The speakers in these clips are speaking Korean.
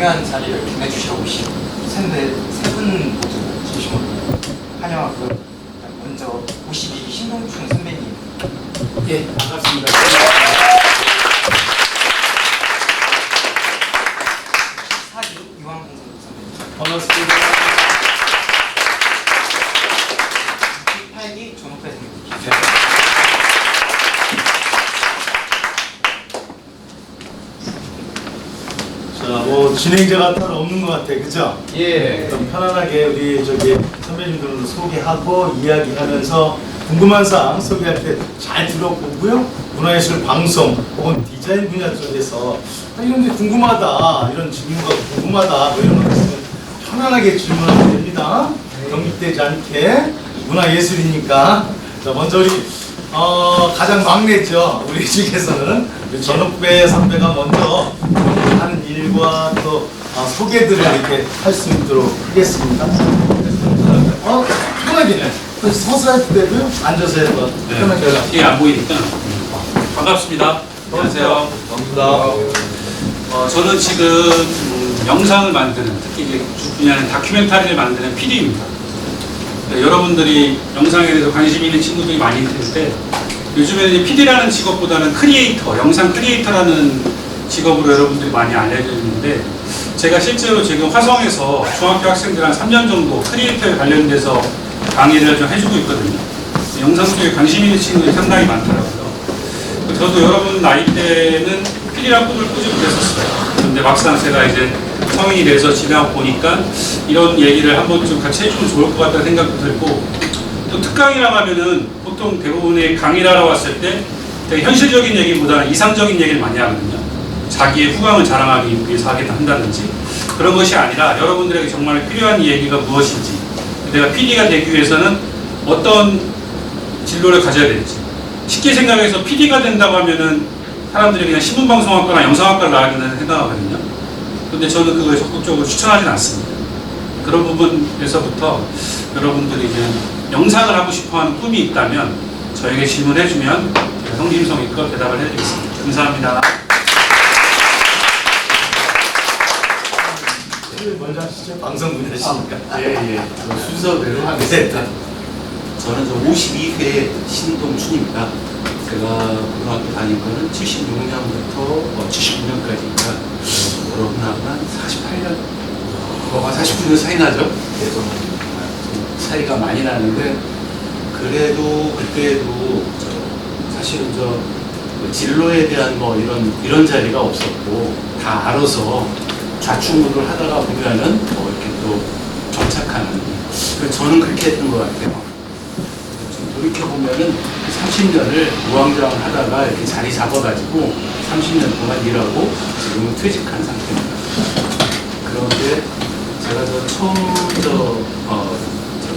중요한 자리를 빛내주시러 오신 세 분 모두 진심으로 환영하고요. 먼저 52기 신동춘 선배님. 예, 반갑습니다. 14기 유황홍 선배님. 반갑습니다. 18기 전옥배 선배님. 자, 뭐 진행자가 따로 없는 것 같아, 그죠? 예. 그럼 편안하게 우리 저기 선배님들로 소개하고 이야기하면서 궁금한 사항 소개할 때 잘 들어보고요. 문화예술 방송 혹은 디자인 분야 쪽에서 이런 게 궁금하다, 이런 질문가 궁금하다, 뭐 이런 거 있으면 편안하게 질문하면 됩니다. 경직되지 않게. 문화예술이니까. 자, 먼저 우리 가장 막내죠. 우리 중에서는 우리 전옥배 선배가 먼저 하는 일과 또 소개들을 이렇게 할 수 있도록 하겠습니다. 편하게 서서 해도 되고요. 앉아서 해도 편하게. 뒤에 안 보이니까. 반갑습니다. 안녕하세요. 반갑습니다. 저는 지금 영상을 만드는, 특히 이제 분야는 다큐멘터리를 만드는 PD입니다. 여러분들이 영상에 대해서 관심 있는 친구들이 많이 있는데 요즘에는 PD라는 직업보다는 크리에이터, 영상 크리에이터라는 직업으로 여러분들이 많이 알려져 있는데 제가 실제로 지금 화성에서 중학교 학생들 한 3년 정도 크리에이터에 관련돼서 강의를 좀 해주고 있거든요. 영상 쪽에 관심 있는 친구들이 상당히 많더라고요. 저도 여러분 나이 때는 PD란 꿈을 꾸지 못했었어요. 근데 막상 제가 이제 성인이 돼서 지나고 보니까 이런 얘기를 한번 좀 같이 해주면 좋을 것 같다는 생각도 들고, 또 특강이라고 하면은 보통 대부분의 강의를 하러 왔을 때 되게 현실적인 얘기보다는 이상적인 얘기를 많이 하거든요. 자기의 후광을 자랑하기 위해서 한다든지 그런 것이 아니라 여러분들에게 정말 필요한 얘기가 무엇인지, 내가 PD가 되기 위해서는 어떤 진로를 가져야 될지. 쉽게 생각해서 PD가 된다고 하면은 사람들이 그냥 신문방송학과나 영상학과를 나가기는 생각하거든요. 근데 저는 그걸 적극적으로 추천하진 않습니다. 그런 부분에서부터 여러분들이 이제 영상을 하고 싶어하는 꿈이 있다면 저에게 질문해주면 성심성의껏 대답을 해드리겠습니다. 감사합니다. 먼저 하시죠. 방송 분야시니까. 예. 순서대로 하겠습니다. 저는 52회 신동춘입니다. 제가 고등학교 다닌 거는 76년부터 79년까지니까 여러분하고 한 48년, 49년 차이 나죠? 그래서 좀 차이가 많이 나는데, 그래도 그때도 사실은 진로에 대한 뭐 이런 자리가 없었고 다 알아서 좌충우돌 하다가 보면은 뭐 이렇게 또 정착하는. 저는 그렇게 했던 것 같아요. 돌이켜보면은 30년을 우왕좌왕 하다가 이렇게 자리 잡아가지고 30년 동안 일하고 지금은 퇴직한 상태입니다. 그런데 제가 처음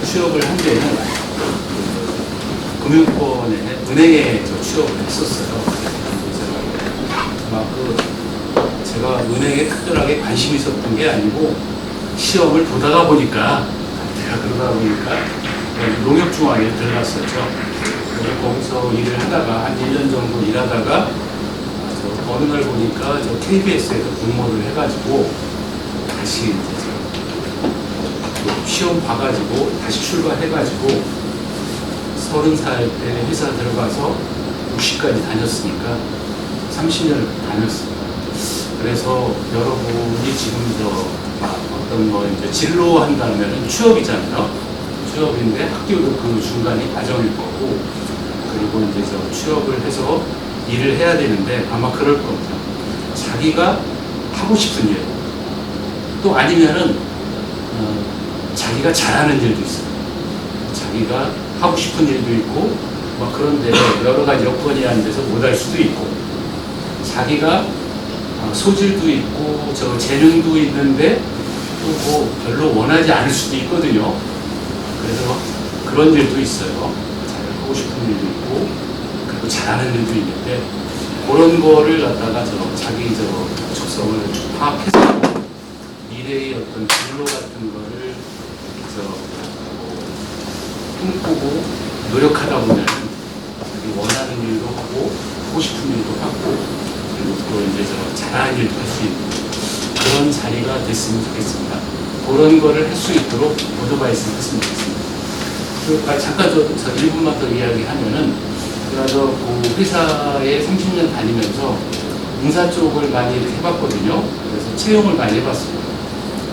취업을 한 데는 금융권에, 은행에 취업을 했었어요. 제가 은행에 특별하게 관심이 있었던 게 아니고 시험을 보다가 보니까 농협중앙에 들어갔었죠. 그래서 거기서 일을 하다가 한 1년 정도 일하다가 어느 날 보니까 KBS에서 공모를 해가지고 다시 시험 봐가지고 다시 출발해가지고 30살 때 회사 들어가서 60까지 다녔으니까 30년을 다녔습니다. 그래서 여러분이 지금 어떤 거 이제 진로 한다면은 취업이잖아요. 취업인데 학교도 그 중간에 과정일 거고, 그리고 이제 취업을 해서 일을 해야 되는데 아마 그럴 겁니다. 자기가 하고 싶은 일, 또 아니면은 자기가 잘하는 일도 있어요. 자기가 하고 싶은 일도 있고, 그런데 여러 가지 여건이 안 돼서 못 할 수도 있고, 자기가 소질도 있고 재능도 있는데 또 뭐 별로 원하지 않을 수도 있거든요. 그래서 그런 일도 있어요. 자기가 하고 싶은 일도 있고, 그리고 잘하는 일도 있는데, 그런 거를 갖다가 자기 적성을 파악해서 미래의 어떤 진로 같은 거를 꿈꾸고 노력하다 보면 자기 원하는 일도 하고 싶은 일도 하고, 그리고 또 이제 잘하는 일도 할 수 있는 그런 자리가 됐으면 좋겠습니다. 그런 거를 할 수 있도록 모두가 있으면 했으면 좋겠습니다. 잠깐 저 1분만 더 이야기하면은 제가 그 회사에 30년 다니면서 인사 쪽을 많이 이렇게 해봤거든요. 그래서 채용을 많이 해봤습니다.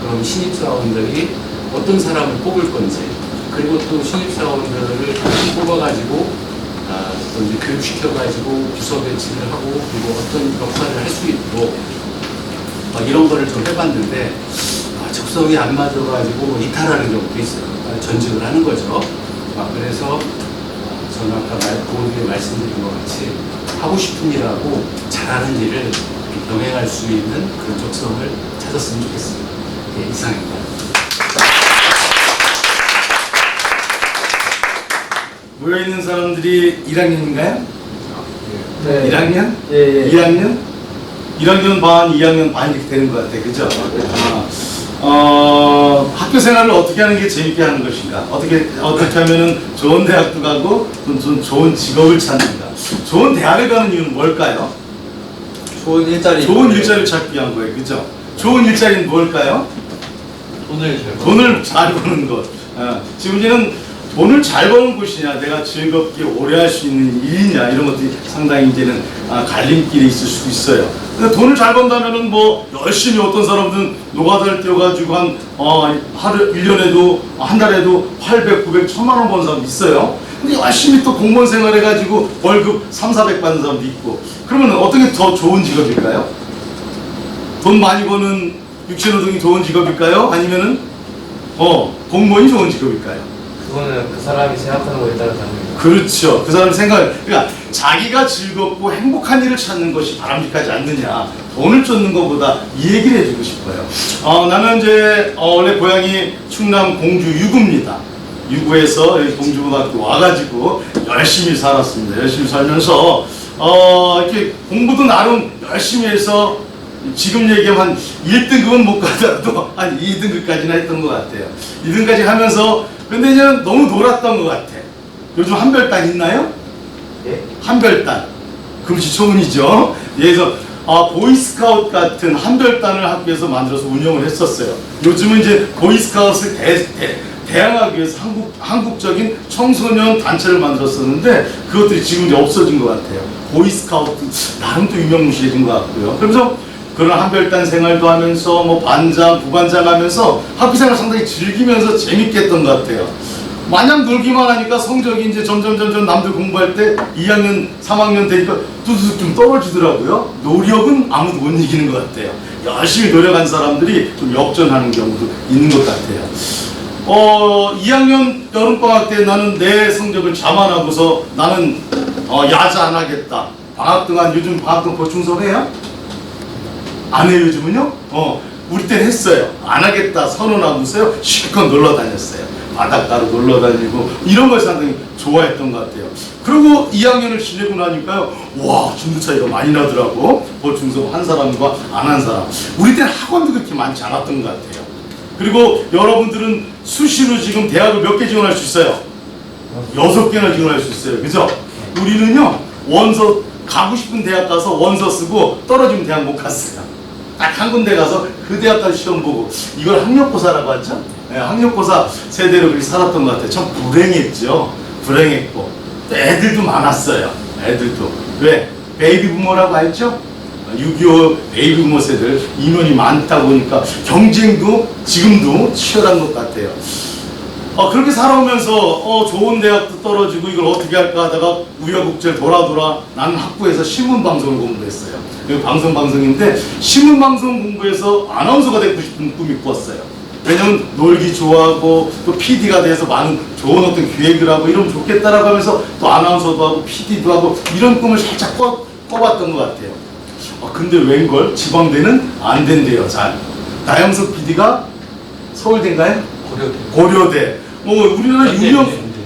그럼 신입사원들이 어떤 사람을 뽑을 건지, 그리고 또 신입사원들을 뽑아가지고 또 이제 교육시켜가지고 부서 배치를 하고, 그리고 어떤 역할을 할 수 있도록 이런 거를 좀 해봤는데 적성이 안 맞아가지고 이탈하는 경우도 있어요. 전직을 하는 거죠. 그래서 저는 아까 보호에 말씀드린 것 같이 하고 싶은 일하고 잘하는 일을 이렇게 병행할 수 있는 그런 적성을 찾았으면 좋겠습니다. 네, 이상입니다. 모여있는 사람들이 1학년인가요? 네. 1학년? 예, 예. 2학년? 1학년 반, 2학년 반 이렇게 되는 것 같아. 그죠? 학교 생활을 어떻게 하는 게 재밌게 하는 것인가? 어떻게 하면은 좋은 대학도 가고, 좀 좋은 직업을 찾는가? 좋은 대학을 가는 이유는 뭘까요? 좋은 일자리. 좋은 일자리를 찾기 위한 거예요. 그죠? 좋은 일자리는 뭘까요? 돈을 잘 버는 것. 지금 이제는 돈을 잘 버는 곳이냐, 내가 즐겁게 오래 할 수 있는 일이냐, 이런 것들이 상당히 이제는 갈림길에 있을 수도 있어요. 근데 돈을 잘 번다면은 뭐 열심히 어떤 사람들은 노가다를 뛰어가지고 하루 1년에도 한 달에도 800, 900, 1000만 원 버는 사람도 있어요. 근데 열심히 또 공무원 생활 해가지고 월급 3, 400 받는 사람도 있고. 그러면 어떤 게 더 좋은 직업일까요? 돈 많이 버는 육체노동이 좋은 직업일까요? 아니면은 공무원이 좋은 직업일까요? 그거는 그 사람이 생각하는 거에 따라 다릅니다. 그렇죠. 그 사람 그러니까 자기가 즐겁고 행복한 일을 찾는 것이 바람직하지 않느냐. 돈을 쫓는 것보다 이 얘기를 해주고 싶어요. 나는 이제 원래 고향이 충남 공주 유구입니다. 유구에서 여기 공주고등학교 와가지고 열심히 살았습니다. 열심히 살면서 이렇게 공부도 나름 열심히 해서 지금 얘기하면 한 1등급은 못 가더라도 한 2등급까지나 했던 것 같아요. 2등까지 하면서 근데 이제 너무 놀았던 것 같아. 요즘 한별단 있나요? 예? 한별단. 금시초문이죠. 그래서 보이스카우트 같은 한별단을 학교에서 만들어서 운영을 했었어요. 요즘은 이제 보이스카우트를 대항하기 위해서 한국적인 청소년 단체를 만들었었는데 그것들이 지금 이제 없어진 것 같아요. 보이스카우트 나름 또 유명무실해진 것 같고요. 그러면서 그런 한별단 생활도 하면서 뭐 반장, 부반장 하면서 학교 생활 상당히 즐기면서 재밌게 했던 것 같아요. 마냥 놀기만 하니까 성적이 이제 점점 남들 공부할 때 2학년, 3학년 되니까 뚜두둑 좀 떨어지더라고요. 노력은 아무도 못 이기는 것 같아요. 열심히 노력한 사람들이 좀 역전하는 경우도 있는 것 같아요. 2학년 여름방학 때 나는 내 성적을 자만하고서 나는 야자 안 하겠다. 방학 동안 요즘 방학 동안 보충 수업 해요? 안 해요 요즘은요? 우리 때는 했어요. 안 하겠다 선언하고서요 실컷 놀러 다녔어요. 바닷가로 놀러 다니고 이런 걸 상당히 좋아했던 것 같아요. 그리고 2학년을 지내고 나니까요, 와 진도 차이가 많이 나더라고. 보충 수업 한 사람과 안 한 사람. 우리 때는 학원도 그렇게 많지 않았던 것 같아요. 그리고 여러분들은 수시로 지금 대학을 몇 개 지원할 수 있어요? 6개나 지원할 수 있어요. 그죠? 우리는요 원서 가고 싶은 대학 가서 원서 쓰고 떨어지면 대학 못 갔어요. 딱 한 군데 가서 그 대학까지 시험 보고 이걸 학력고사라고 하죠. 네, 학력고사 세대로 그렇게 살았던 것 같아요. 참 불행했죠. 불행했고 또 애들도 많았어요. 애들도 왜? 베이비 부모라고 알죠? 6.25 베이비 부모 세대들 인원이 많다 보니까 경쟁도 지금도 치열한 것 같아요. 그렇게 살아오면서 좋은 대학도 떨어지고 이걸 어떻게 할까 하다가 우여곡절 돌아 나는 학부에서 신문방송을 공부했어요. 방송인데 신문방송 공부해서 아나운서가 되고 싶은 꿈이 꿨어요. 왜냐면 놀기 좋아하고 또 PD가 돼서 많은 좋은 어떤 기획을 하고 이러면 좋겠다라고 하면서 또 아나운서도 하고 PD도 하고 이런 꿈을 살짝 꿔봤던 것 같아요. 근데 웬걸 지방대는 안 된대요. 잘. 나영석 PD가 서울대인가요? 고려대. 우리나라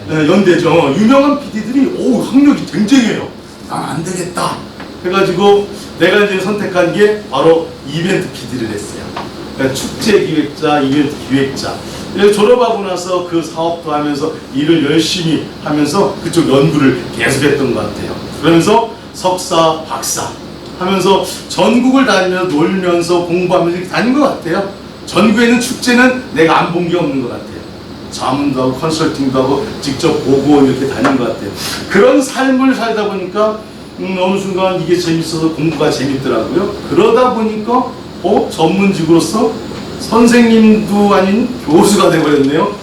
연대죠. 유명한 PD들이 학력이 쟁쟁해요. 난 안 되겠다. 해가지고 내가 이제 선택한 게 바로 이벤트 PD를 했어요. 그러니까 축제 기획자, 이벤트 기획자. 졸업하고 나서 그 사업도 하면서 일을 열심히 하면서 그쪽 연구를 계속했던 것 같아요. 그러면서 석사, 박사 하면서 전국을 다니면서 놀면서 공부하면서 이렇게 다닌 것 같아요. 전국에 있는 축제는 내가 안 본 게 없는 것 같아요. 자문도 하고 컨설팅도 하고 직접 보고 이렇게 다닌 것 같아요. 그런 삶을 살다 보니까 어느 순간 이게 재밌어서 공부가 재밌더라고요. 그러다 보니까 전문직으로서 선생님도 아닌 교수가 돼버렸네요.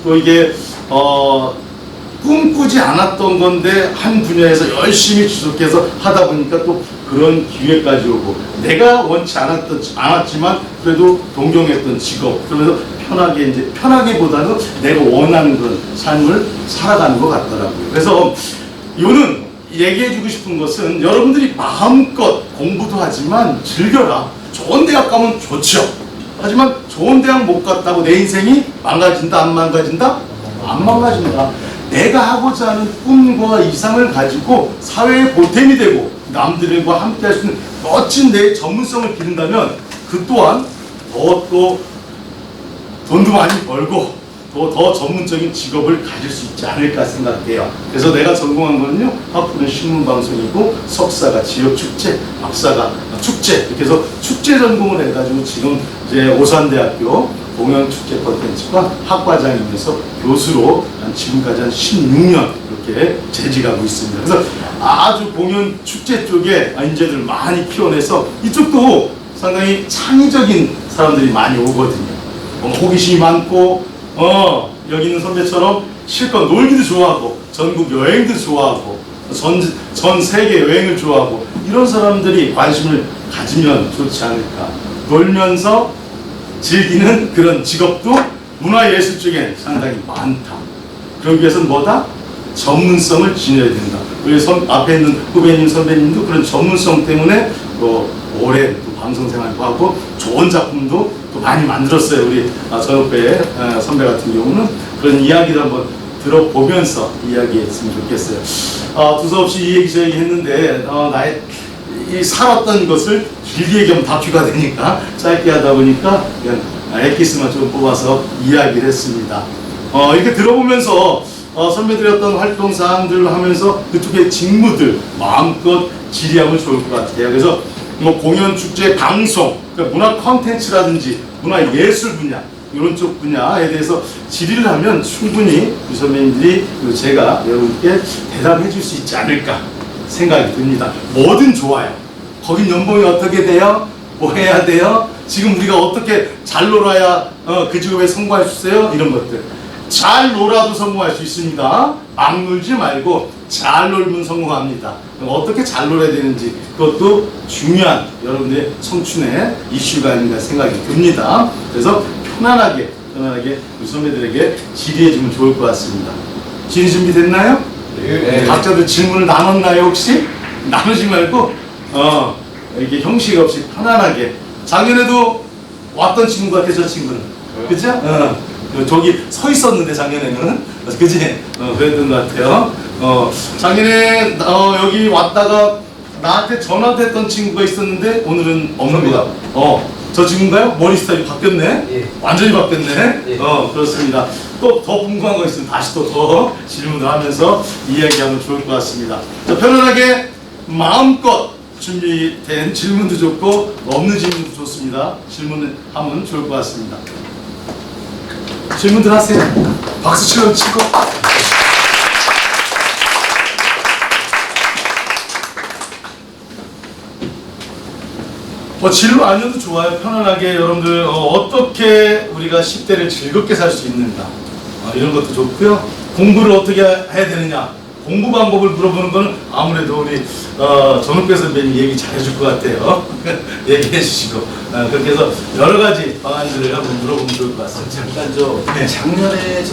또 이게 꿈꾸지 않았던 건데 한 분야에서 열심히 지속해서 하다 보니까 또 그런 기회까지 오고 내가 원치 않았지만 그래도 동경했던 직업 그러면서 편하게보다는 내가 원하는 그런 삶을 살아가는 것 같더라고요. 그래서 이거는 얘기해주고 싶은 것은 여러분들이 마음껏 공부도 하지만 즐겨라. 좋은 대학 가면 좋죠. 하지만 좋은 대학 못 갔다고 내 인생이 망가진다 안 망가진다? 안 망가진다. 내가 하고자 하는 꿈과 이상을 가지고 사회에 보탬이 되고 남들과 함께 할 수 있는 멋진 내 전문성을 기른다면 그 또한 또 돈도 많이 벌고 더 전문적인 직업을 가질 수 있지 않을까 생각해요. 그래서 내가 전공한 거는요, 학부는 신문방송이고 석사가 지역축제, 박사가 축제 이렇게 해서 축제 전공을 해가지고 지금 이제 오산대학교 공연축제 콘텐츠과 학과장이면서 교수로 지금까지 한 16년 이렇게 재직하고 있습니다. 그래서 아주 공연 축제 쪽에 인재들 많이 키워내서 이쪽도 상당히 창의적인 사람들이 많이 오거든요. 호기심이 많고 여기 있는 선배처럼 실컷 놀기도 좋아하고 전국 여행도 좋아하고 전 세계 여행을 좋아하고 이런 사람들이 관심을 가지면 좋지 않을까. 놀면서 즐기는 그런 직업도 문화예술 쪽에 상당히 많다. 그러기 위해서는 뭐다? 전문성을 지녀야 된다. 우리 앞에 있는 후배님, 선배님도 그런 전문성 때문에 오래 또 방송생활도 하고 좋은 작품도 또 많이 만들었어요. 우리 전업배 선배 같은 경우는 그런 이야기를 한번 들어보면서 이야기했으면 좋겠어요. 두서없이 이 얘기 저 얘기 했는데 나의 이 살았던 것을 길게 얘기하면 다큐가 되니까 짧게 하다 보니까 그냥 엑기스만 좀 뽑아서 이야기를 했습니다. 이렇게 들어보면서 선배들의 어떤 활동 사항들을 하면서 그쪽의 직무들 마음껏 질의하면 좋을 것 같아요. 그래서 뭐 공연, 축제, 방송, 그러니까 문화 콘텐츠라든지 문화 예술 분야 이런 쪽 분야에 대해서 질의를 하면 충분히 우리 선배님들이 그리고 제가 여러분께 대답해 줄 수 있지 않을까 생각이 듭니다. 뭐든 좋아요. 거긴 연봉이 어떻게 돼요? 뭐 해야 돼요? 지금 우리가 어떻게 잘 놀아야 그 직업에 성공할 수 있어요? 이런 것들. 잘 놀아도 성공할 수 있습니다. 막 놀지 말고 잘 놀면 성공합니다. 어떻게 잘 놀아야 되는지 그것도 중요한 여러분들의 청춘의 이슈가 아닌가 생각이 듭니다. 그래서 편안하게 우리 선배들에게 질의해주면 좋을 것 같습니다. 질의 준비됐나요? 네. 각자들 질문을 나눴나요 혹시? 나누지 말고 이렇게 형식 없이 편안하게. 작년에도 왔던 친구 같아 저 친구는. 그죠? 저기 서 있었는데 작년에는 그지? 그랬던 것 같아요. 작년에 여기 왔다가 나한테 전화도 했던 친구가 있었는데 오늘은 없는 것 같아. 저 친구인가요? 머리 스타일이 바뀌었네? 예. 완전히 바뀌었네? 예. 그렇습니다. 또 더 궁금한 거 있으면 다시 또 더 질문을 하면서 이야기하면 좋을 것 같습니다. 자, 편안하게 마음껏 준비된 질문도 좋고 없는 질문도 좋습니다. 질문을 하면 좋을 것 같습니다. 질문들 하세요. 박수 치고. 질문 아니어도 좋아요. 편안하게 여러분들 어떻게 우리가 10대를 즐겁게 살 수 있는가 이런 것도 좋고요. 공부를 어떻게 해야 되느냐 공부 방법을 물어보는 거는 아무래도 우리 전욱배 선배님 얘기 잘해줄 것 같아요. 얘기해 주시고 그렇게 해서 여러 가지 방안들을 한번 물어보면 좋을 것 같습니다. 잠깐 네. 작년에 이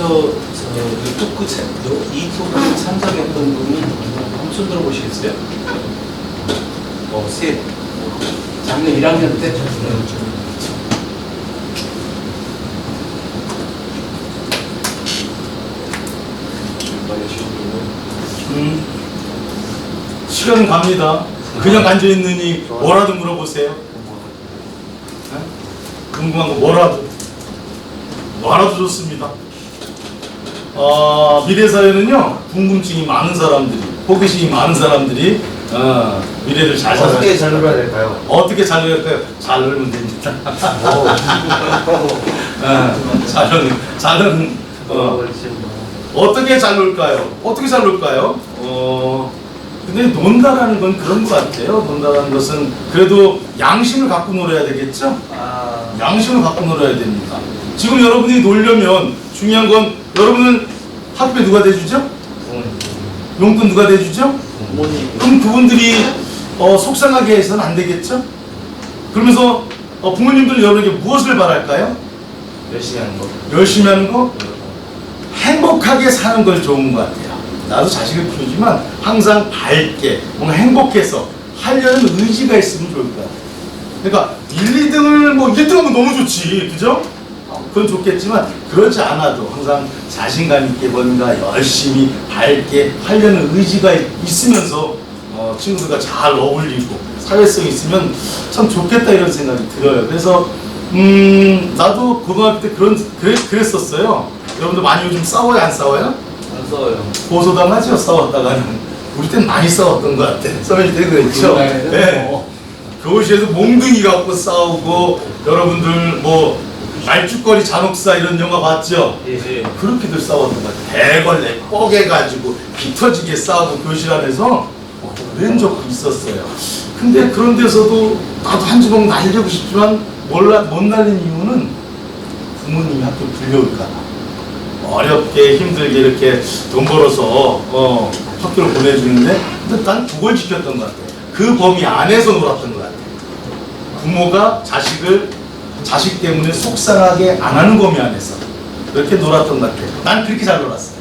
토크 참석했던 분이 한손 들어보시겠어요? 셋. 작년 1학년 때. 시간 갑니다. 그냥 앉아있느니 뭐라도 물어보세요. 네? 궁금한 거 뭐라도 좋습니다. 미래사회는요 궁금증이 많은 사람들이 호기심이 많은 사람들이 미래를 잘 살아야 어떻게 잘 놀아야 될까요? 어떻게 잘 놀까요? 잘 놀면 됩니다. 잘은 어떻게 잘 놀까요? 어떻게 잘 놀까요? 근데 논다라는 건 그런 것 같아요. 논다라는 것은 그래도 양심을 갖고 놀아야 되겠죠? 양심을 갖고 놀아야 됩니다. 지금 여러분이 놀려면 중요한 건 여러분은 학교에 누가 대주죠? 용돈 누가 대주죠? 부모님. 그럼 그분들이 속상하게 해서는 안 되겠죠? 그러면서 부모님들 여러분에게 무엇을 바랄까요? 열심히 하는 거. 열심히 하는 거? 행복하게 사는 걸 좋은 것 같아요. 나도 자식을 키우지만 항상 밝게 뭔가 행복해서 하려는 의지가 있으면 좋을 것 같아요. 그러니까 1, 2등을 뭐 1등하면 너무 좋지, 그죠? 그건 좋겠지만 그렇지 않아도 항상 자신감 있게 뭔가 열심히 밝게 하려는 의지가 있으면서 친구들과 잘 어울리고 사회성이 있으면 참 좋겠다 이런 생각이 들어요. 그래서 나도 고등학교 때 그랬었어요. 여러분들 많이 요즘 싸워요, 안 싸워요? 안 써요. 고소당하죠, 싸웠다가는. 우리 때는 많이 싸웠던 것 같아. 선배님 때 그랬죠? 네. 교실에서 몽둥이 갖고 싸우고, 여러분들 뭐 말죽거리 잔혹사 이런 영화 봤죠? 예. 그렇게들 싸웠던 것 같아. 대걸레 뽀개가지고 비 터지게 싸우고 교실 안에서 그런 적도 있었어요. 근데 그런 데서도 나도 한 주먹 날리고 싶지만 못 날린 이유는 부모님이 학교 불려올까 봐. 어렵게 힘들게 이렇게 돈 벌어서 학교를 보내주는데 근데 난 그걸 지켰던 것 같아요. 그 범위 안에서 놀았던 것 같아요. 부모가 자식 때문에 속상하게 안 하는 범위 안에서 그렇게 놀았던 것 같아요. 난 그렇게 잘 놀았어요.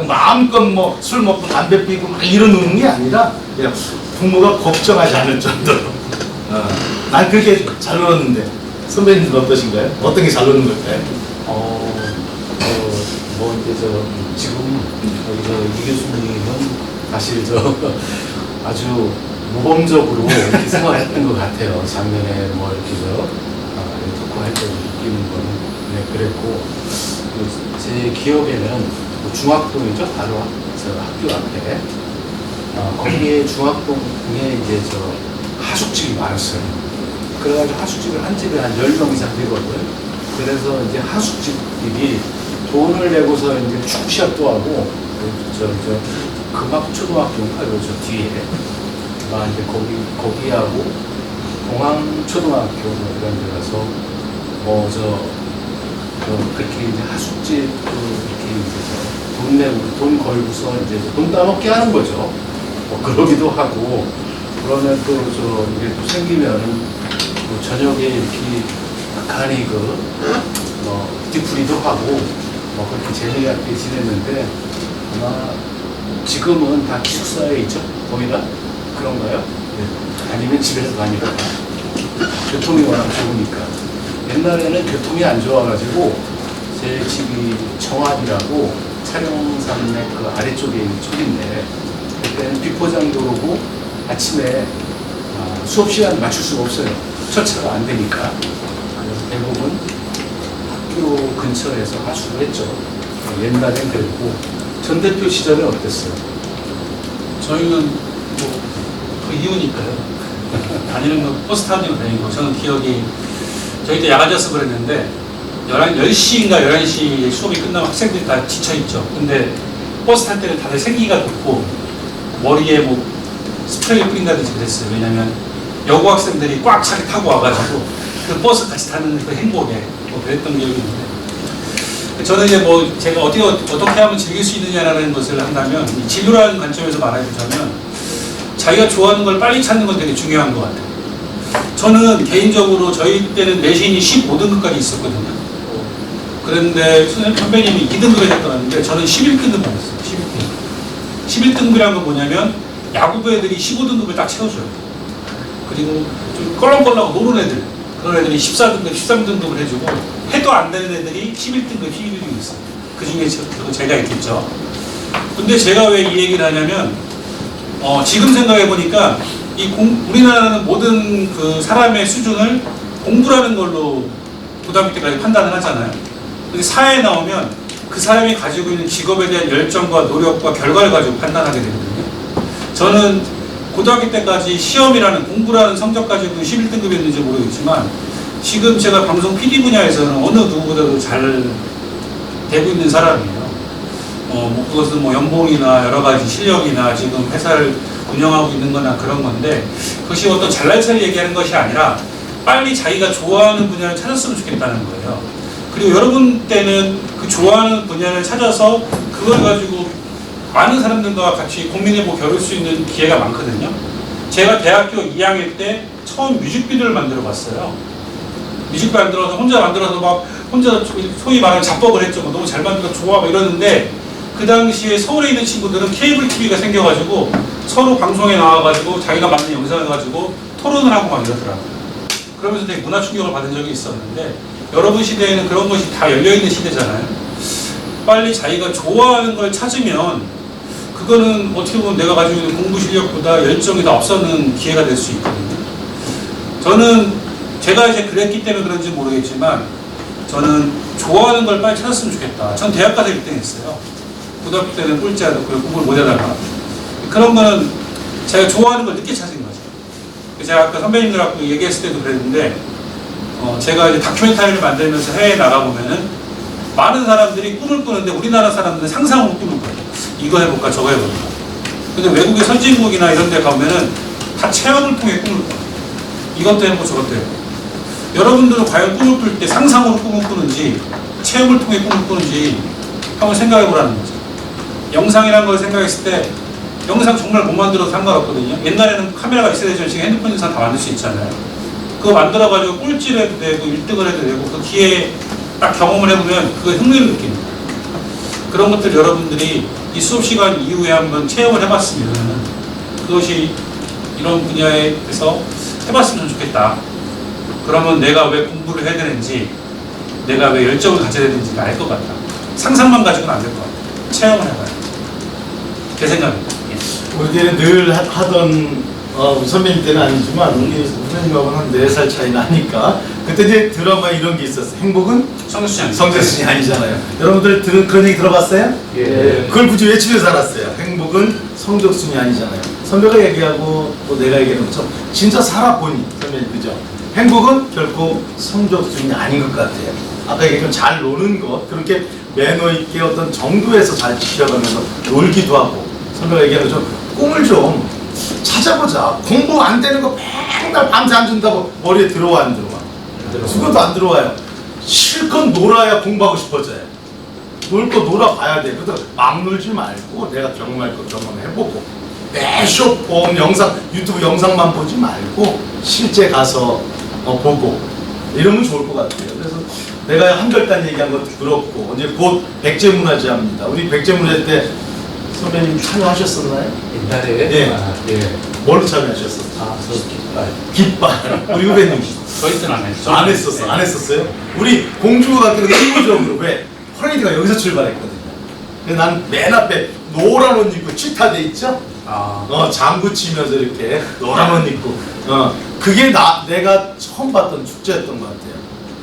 마음껏 뭐 술 먹고 담배 피고 막 이런 노는 게 아니라 그냥 부모가 걱정하지 않을 정도로 난 그렇게 잘 놀았는데 선배님들 어떠신가요? 어떤 게 잘 노는 걸까요? 뭐 이제 지금 이 교수님은 사실 아주 모범적으로 이렇게 생활했던 것 같아요. 작년에 뭐 이렇게 토크할 때 느끼는 거는 그랬고 제 기억에는 중학동이죠, 바로 학교 앞에 거기에 중학동에 이제 하숙집이 많았어요. 그래가지고 하숙집을 한 집에 한 10명 이상 되거든요. 그래서 이제 하숙집들이 돈을 내고서 이제 축구 시합도 하고 금학초등학교인가 저 뒤에 이제 거기하고 공항초등학교 이런 데 가서 그렇게 이제 하숙집 이렇게 이제 돈 내고 돈 걸고서 이제 돈 따먹게 하는 거죠. 그러기도 하고 그러면 또 이게 또 생기면은 저녁에 이렇게 간이 뒤풀이도 하고 그렇게 재미있게 지냈는데 아마 지금은 다 기숙사에 있죠? 거의 다? 그런가요? 네. 아니면 집에서 다니고 교통이 워낙 좋으니까 옛날에는 교통이 안 좋아가지고 제 집이 청암이라고 차량산맥 그 아래쪽에 있는 쪽인데 그때는 비포장도로고 아침에 수업 시간 맞출 수가 없어요. 첫차가 안 되니까. 그래서 대부분 학교 근처에서 하숙을 했죠. 옛날엔 그랬고 전 대표 시절은 어땠어요? 저희는 그 이유니까요. 다니는 거 버스 타고 다니고 저는 기억이 저희 때 야간 자습을 했는데 10시인가 11시에 수업이 끝나면 학생들이 다 지쳐있죠. 근데 버스 탈 때는 다들 생기가 돋고 머리에 뭐 스프레이 뿌린다든지 그랬어요. 왜냐면 여고 학생들이 꽉 차게 타고 와가지고 그 버스 같이 타는 그 행복에 그랬던 기억이 있는데 저는 이제 제가 어떻게 하면 즐길 수 있느냐라는 것을 한다면 이 진로라는 관점에서 말해보자면 자기가 좋아하는 걸 빨리 찾는 건 되게 중요한 것 같아요. 저는 개인적으로 저희 때는 내신이 15등급까지 있었거든요. 그런데 선배님이 2등급에 했더라는데 저는 11등급 받았어요. 11등급. 11등급이란 건 뭐냐면 야구부 애들이 15등급을 딱 채워줘요. 그리고 좀 껄렁껄렁 노는 애들, 그런 애들이 14등급, 13등급을 해주고 해도 안 되는 애들이 11등급, 12등급이 있어요. 그 중에 제가 있겠죠. 근데 제가 왜 이 얘기를 하냐면 지금 생각해보니까 우리나라는 모든 그 사람의 수준을 공부라는 걸로 고등학교 때까지 판단을 하잖아요. 근데 사회에 나오면 그 사람이 가지고 있는 직업에 대한 열정과 노력과 결과를 가지고 판단하게 되거든요. 저는 고등학교 때까지 시험이라는 공부라는 성적 가지고 11등급이었는지 모르겠지만 지금 제가 방송 PD 분야에서는 어느 누구보다도 잘 되고 있는 사람이에요. 뭐 그것은 뭐 연봉이나 여러 가지 실력이나 지금 회사를 운영하고 있는 거나 그런 건데 그것이 어떤 잘난 체를 얘기하는 것이 아니라 빨리 자기가 좋아하는 분야를 찾았으면 좋겠다는 거예요. 그리고 여러분 때는 그 좋아하는 분야를 찾아서 그걸 가지고 많은 사람들과 같이 고민해보고 겨룰 수 있는 기회가 많거든요. 제가 대학교 2학년 때 처음 뮤직비디오를 만들어 봤어요. 뮤직비디오 만들어서 혼자 만들어서 막 혼자 소위 말하는 작법을 했죠. 너무 잘 만들어 좋아 막 이러는데 그 당시에 서울에 있는 친구들은 케이블 TV가 생겨가지고 서로 방송에 나와가지고 자기가 만든 영상을 가지고 토론을 하고 막 이러더라고요. 그러면서 되게 문화 충격을 받은 적이 있었는데 여러분 시대에는 그런 것이 다 열려있는 시대잖아요. 빨리 자기가 좋아하는 걸 찾으면 그거는 어떻게 보면 내가 가지고 있는 공부 실력보다 열정이 더 앞서는 기회가 될 수 있거든요. 저는 제가 이제 그랬기 때문에 그런지 모르겠지만 저는 좋아하는 걸 빨리 찾았으면 좋겠다. 전 대학 가서 1등 했어요. 고등학교 때는 꼴찌하고 공부를 못하다가 그런 거는 제가 좋아하는 걸 늦게 찾은 거죠. 제가 아까 선배님들하고 얘기했을 때도 그랬는데 제가 이제 다큐멘터리를 만들면서 해외에 나가보면은 많은 사람들이 꿈을 꾸는데 우리나라 사람들은 상상으로 꿈을 꿔요. 이거 해볼까 저거 해볼까. 근데 외국의 선진국이나 이런 데 가면은 다 체험을 통해 꿈을 꿔요. 이것도 해보고 저것도 해보고. 여러분들은 과연 꿈을 꿀 때 상상으로 꿈을 꾸는지 체험을 통해 꿈을 꾸는지 한번 생각해 보라는 거죠. 영상이라는 걸 생각했을 때 영상 정말 못 만들어도 상관없거든요. 옛날에는 카메라가 있어야 되지만 지금 핸드폰 영상 다 만들 수 있잖아요. 그거 만들어가지고 꼴찌를 해도 되고 1등을 해도 되고 그 기회에 딱 경험을 해보면 그거 흥미를 느낍니다. 그런 것들 여러분들이 이 수업 시간 이후에 한번 체험을 해봤으면 그것이 이런 분야에서 해봤으면 좋겠다. 그러면 내가 왜 공부를 해야 되는지 내가 왜 열정을 가져야 되는지 알 것 같다. 상상만 가지고는 안 될 것 같다. 체험을 해봐요. 제 생각입니다. 우리 때는 늘 하던 우리 선배님 때는 아니지만 우리 선배님하고는 한 4살 차이 나니까 그때 이제 드라마 이런 게 있었어요. 행복은 성적순이 아니잖아요. 여러분들 그런 얘기 들어봤어요? 예. 그걸 굳이 외치면서 살았어요. 행복은 성적순이 아니잖아요. 선배가 얘기하고 또 내가 얘기하는 것처럼 진짜 살아보니 선배님 그죠? 행복은 결코 성적순이 아닌 것 같아요. 아까 얘기했던 잘 노는 것 그렇게 매너 있게 어떤 정도에서 잘 지켜가면서 놀기도 하고 선배가 얘기하는 것처럼 꿈을 좀 찾아보자. 공부 안 되는 거 맨날 밤새 안 준다고 머리에 들어와 안 들어와? 죽어도 안 들어와요. 실컷 놀아야 공부하고 싶어져요. 놀 거 놀아봐야 돼. 그래서 막 놀지 말고 내가 경험할 거 경험해보고 매쇼 봄 영상 유튜브 영상만 보지 말고 실제 가서 보고 이러면 좋을 것 같아요. 그래서 내가 한결단 얘기한 것도 그렇고 이제 곧 백제문화제합니다. 우리 백제문화제 때 선배님 참여하셨었나요? 옛날에 예. 예. 뭘로 참여하셨었어요? 깃발. 깃발. 우리 후배님 저희 때는 안 했죠. 안 했었어. 안 했었어요? 우리 공주학교는 의무적으로 왜 퍼레이드가 여기서 출발했거든요. 근데 난 맨 앞에 노란 옷 입고 치타 돼 있죠? 장구 치면서 이렇게 노란 옷 입고 그게 내가 처음 봤던 축제였던 것 같아요.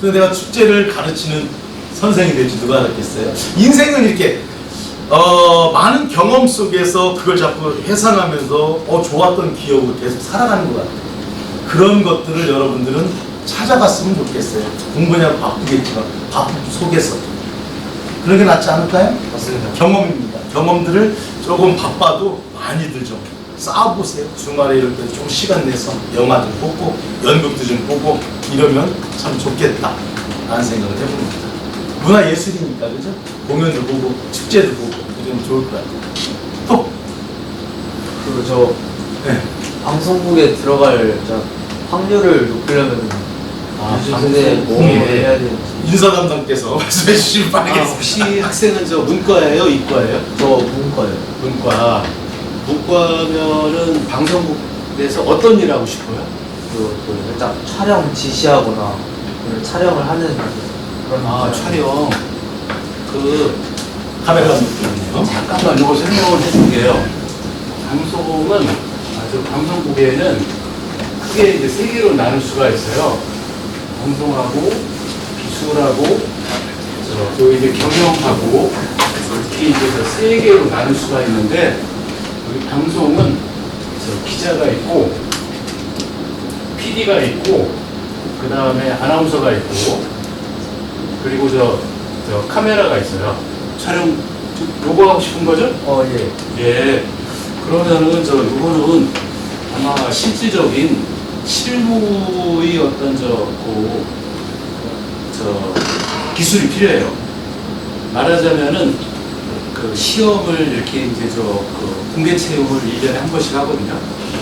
그래서 내가 축제를 가르치는 선생이 될지 누가 알았겠어요? 인생은 이렇게 많은 경험 속에서 그걸 자꾸 회상하면서 좋았던 기억으로 계속 살아가는 것 같아요. 그런 것들을 여러분들은 찾아갔으면 좋겠어요. 공부냐고 바쁘겠지만 바쁜 속에서 그런 게 낫지 않을까요? 맞습니다. 경험입니다. 경험들을 조금 바빠도 많이들 좀 쌓아보세요. 주말에 이럴 때 좀 시간 내서 영화도 보고 연극도 좀 보고 이러면 참 좋겠다 라는 생각을 해봅니다. 문화예술이니까 그죠? 공연도 보고 축제도 보고 이러면 좋을 것 같아요. 또? 그리고 저 네. 방송국에 들어갈 확률을 높이려면 요즘 세대에 뭐 예. 해야 되는지. 인사 담당께서 말씀해 주시면 바라겠습니다. 혹시 학생은 저 문과예요, 이과예요? 저 문과요. 문과. 문과면은 방송국에서 어떤 일 하고 싶어요? 그 살짝 촬영 지시하거나 그런 촬영을 하는 그런 촬영. 카메라 느낌이네요. 잠깐만 이거 설명을 해줄게요. 방송은 방송국에는 크게 이제 3개로 나눌 수가 있어요. 방송하고 기술하고 또 이제 경영하고 이렇게 이제 3개로 나눌 수가 있는데 우리 방송은 저 기자가 있고 PD가 있고 그 다음에 아나운서가 있고 그리고 저 카메라가 있어요. 촬영 요거 하고 싶은 거죠? 예. 예. 그러면은 요거는 아마 실질적인 실무의 어떤 기술이 필요해요. 말하자면은 그 시험을 이렇게 이제 공개 채용을 1년에 한 번씩 하거든요.